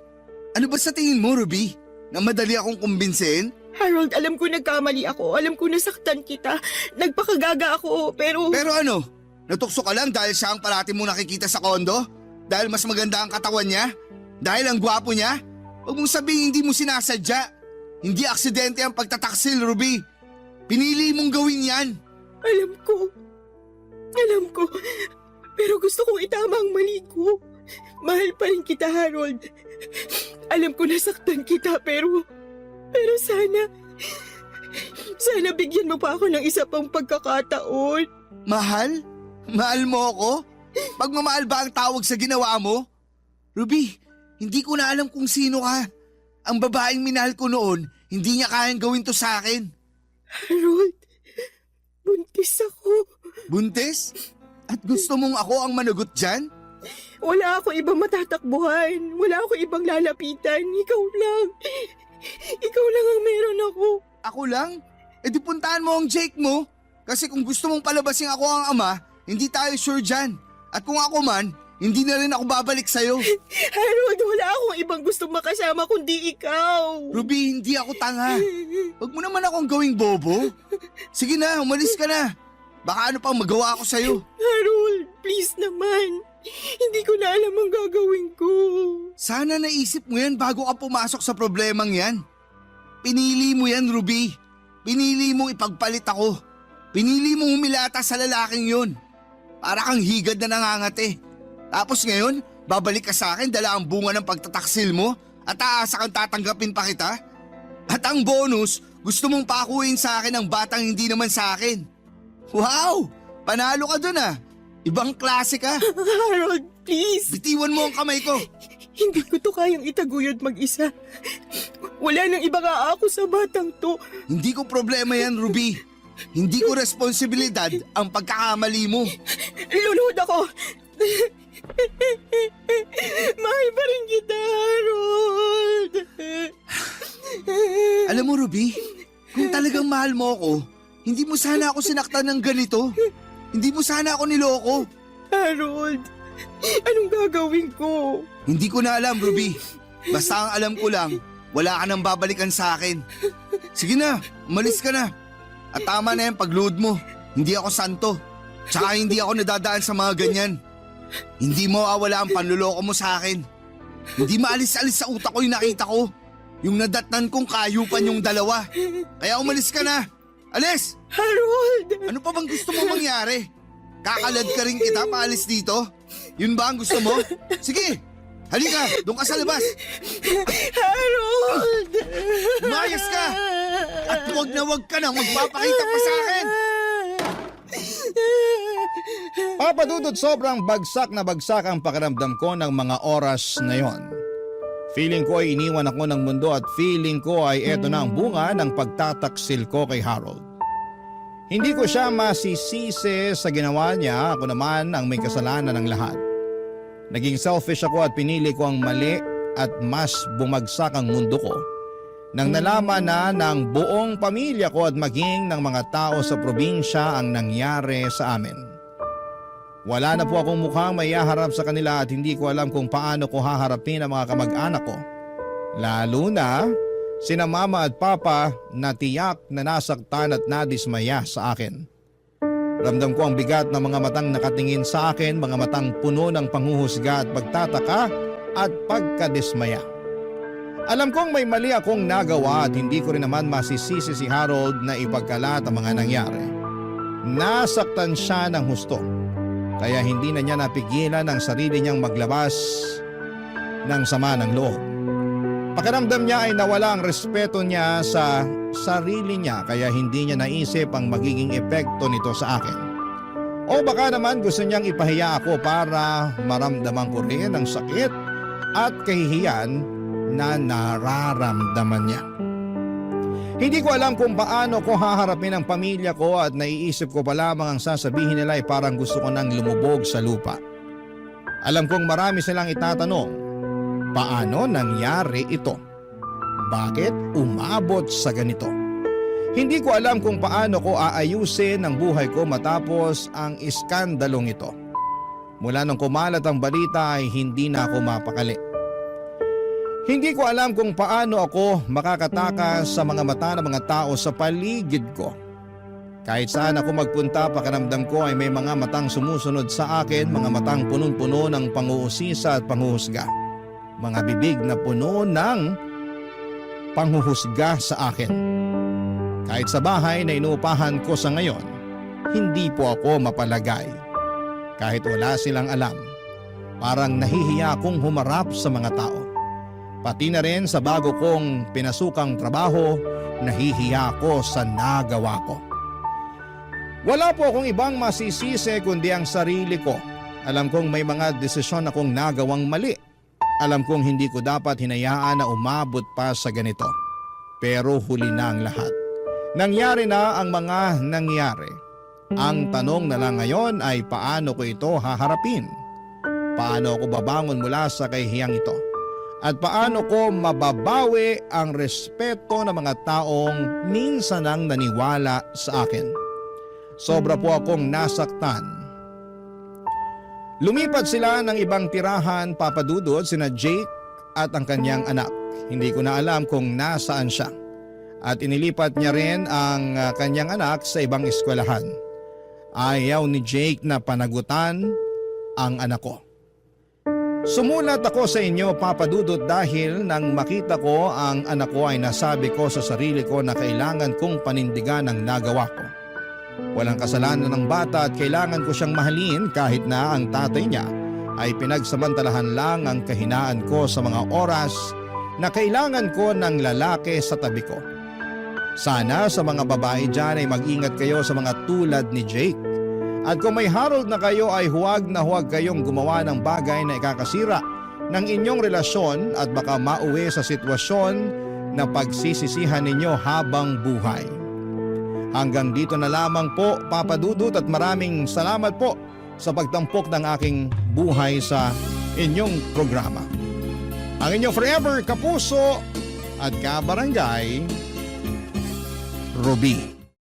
Ano ba sa tingin mo, Ruby? Na madali akong kumbinsin?
Harold, alam ko nagkamali ako. Alam ko nasaktan kita. Nagpakagaga ako pero...
Pero ano? Natukso ka lang dahil siya ang parati mo nakikita sa kondo? Dahil mas maganda ang katawan niya? Dahil ang gwapo niya? Huwag mong sabihin hindi mo sinasadya. Hindi aksidente ang pagtataksil, Ruby. Pinili mong gawin yan.
Alam ko. Pero gusto kong itama ang mali ko. Mahal pa rin kita, Harold. Alam ko nasaktan kita, pero sana bigyan mo pa ako ng isa pang pagkakataon.
Mahal? Mahal mo ako? Pagmamahal ba ang tawag sa ginawa mo? Ruby, hindi ko na alam kung sino ka. Ang babaeng minahal ko noon, hindi niya kayang gawin to sa akin.
Harold, buntis ako.
Buntis? At gusto mong ako ang managot dyan?
Wala ako ibang matatakbuhan. Wala ako ibang lalapitan. Ikaw lang. Ikaw lang ang meron ako.
Ako lang? E di puntahan mo ang Jake mo. Kasi kung gusto mong palabasin ako ang ama, hindi tayo sure dyan. At kung ako man, hindi na rin ako babalik sa'yo.
Harold, wala akong ibang gustong makasama kundi ikaw.
Ruby, hindi ako tanga. Huwag mo naman akong gawing bobo. Sige na, umalis ka na. Baka ano pang magawa ako sa'yo.
Harold, please naman. Hindi ko na alam ang gagawin ko.
Sana naisip mo yan bago ka pumasok sa problemang yan. Pinili mo yan, Ruby. Pinili mong ipagpalit ako. Pinili mong humilata sa lalaking yun. Para kang higad na nangangate. Tapos ngayon, babalik ka sa akin dala ang bunga ng pagtataksil mo at aasa kang tatanggapin pa kita? At ang bonus, gusto mong pakuin sa akin ang batang hindi naman sa akin. Wow! Panalo ka dun ah. Ibang klase ka.
Harold, please.
Bitiwan mo ang kamay ko.
Hindi ko to kayang itaguyod mag-isa. Wala nang ibang aako sa batang to.
Hindi ko problema yan, Ruby. Hindi ko responsibilidad ang pagkakamali mo.
Luluhod ako. Mahal pa rin kita, Harold.
Alam mo, Ruby, kung talagang mahal mo ako, hindi mo sana ako sinaktan ng ganito. Hindi mo sana ako niloko.
Harold, anong gagawin ko?
Hindi ko na alam, Ruby. Basta ang alam ko lang, wala ka nang babalikan sa akin. Sige na, umalis ka na. At tama na yung pag-load mo. Hindi ako santo. Tsaka hindi ako nadadaan sa mga ganyan. Hindi mo awala ang panluloko mo sa akin. Hindi maalis-alis sa utak ko yung nakita ko. Yung nadatnan kong kayupan yung dalawa. Kaya umalis ka na. Alis!
Harold!
Ano pa bang gusto mo mangyari? Kakalad ka rin kita paalis dito? Yun ba ang gusto mo? Sige! Halika! Doon ka sa labas!
Harold!
Umayos ka! At huwag ka nang magpapakita pa sa akin!
Papa Dudut, sobrang bagsak na bagsak ang pakiramdam ko ng mga oras na yon. Feeling ko ay iniwan ako ng mundo at feeling ko ay eto na ang bunga ng pagtataksil ko kay Harold. Hindi ko siya masisisi sa ginawa niya, ako naman ang may kasalanan ng lahat. Naging selfish ako at pinili ko ang mali at mas bumagsak ang mundo ko nang nalaman na ng buong pamilya ko at maging ng mga tao sa probinsya ang nangyari sa amin. Wala na po akong mukhang maiharap sa kanila at hindi ko alam kung paano ko haharapin ang mga kamag-anak ko. Lalo na sina mama at papa na tiyak na nasaktan at nadismaya sa akin. Ramdam ko ang bigat ng mga matang nakatingin sa akin, mga matang puno ng panghuhusga at pagtataka at pagkadismaya. Alam kong may mali akong nagawa at hindi ko rin naman masisisi si Harold na ipagkalat ang mga nangyari. Nasaktan siya ng husto. Kaya hindi na niya napigilan ang sarili niyang maglabas ng sama ng loob. Pakiramdam niya ay nawala ang respeto niya sa sarili niya kaya hindi niya naisip ang magiging epekto nito sa akin. O baka naman gusto niyang ipahiya ako para maramdaman ko rin ang sakit at kahihiyan na nararamdaman niya. Hindi ko alam kung paano ko haharapin ang pamilya ko at naiisip ko pa lamang ang sasabihin nila ay parang gusto ko nang lumubog sa lupa. Alam kong marami silang itatanong, paano nangyari ito? Bakit umabot sa ganito? Hindi ko alam kung paano ko aayusin ang buhay ko matapos ang iskandalong ito. Mula nung kumalat ang balita ay hindi na ako mapakali. Hindi ko alam kung paano ako makakatakas sa mga mata ng mga tao sa paligid ko. Kahit saan ako magpunta, pakiramdam ko ay may mga matang sumusunod sa akin, mga matang punong-puno ng pang-uusisa at panghuhusga. Mga bibig na puno ng panghuhusga sa akin. Kahit sa bahay na inuupahan ko sa ngayon, hindi po ako mapalagay. Kahit wala silang alam, parang nahihiya akong humarap sa mga tao. Pati na rin sa bago kong pinasukang trabaho, nahihiya ako sa nagawa ko. Wala po akong ibang masisisi kundi ang sarili ko. Alam kong may mga desisyon akong nagawang mali. Alam kong hindi ko dapat hinayaan na umabot pa sa ganito. Pero huli na ang lahat. Nangyari na ang mga nangyari. Ang tanong na lang ngayon ay paano ko ito haharapin? Paano ako babangon mula sa kahihiyang ito? At paano ko mababawi ang respeto ng mga taong minsan ang naniwala sa akin? Sobra po akong nasaktan. Lumipat sila ng ibang tirahan, Papa Dudut, sina Jake at ang kanyang anak. Hindi ko na alam kung nasaan siya. At inilipat niya rin ang kanyang anak sa ibang eskwelahan. Ayaw ni Jake na panagutan ang anak ko. Sumulat ako sa inyo, Papa Dudut, dahil nang makita ko ang anak ko ay nasabi ko sa sarili ko na kailangan kong panindigan ang nagawa ko. Walang kasalanan ng bata at kailangan ko siyang mahalin kahit na ang tatay niya ay pinagsamantalahan lang ang kahinaan ko sa mga oras na kailangan ko ng lalaki sa tabi ko. Sana sa mga babae dyan ay mag-ingat kayo sa mga tulad ni Jake. At kung may Harold na kayo ay huwag na huwag kayong gumawa ng bagay na ikakasira ng inyong relasyon at baka mauwi sa sitwasyon na pagsisisihan ninyo habang buhay. Hanggang dito na lamang po, Papa Dudut, at maraming salamat po sa pagtampok ng aking buhay sa inyong programa. Ang inyong forever kapuso at kabarangay, Ruby.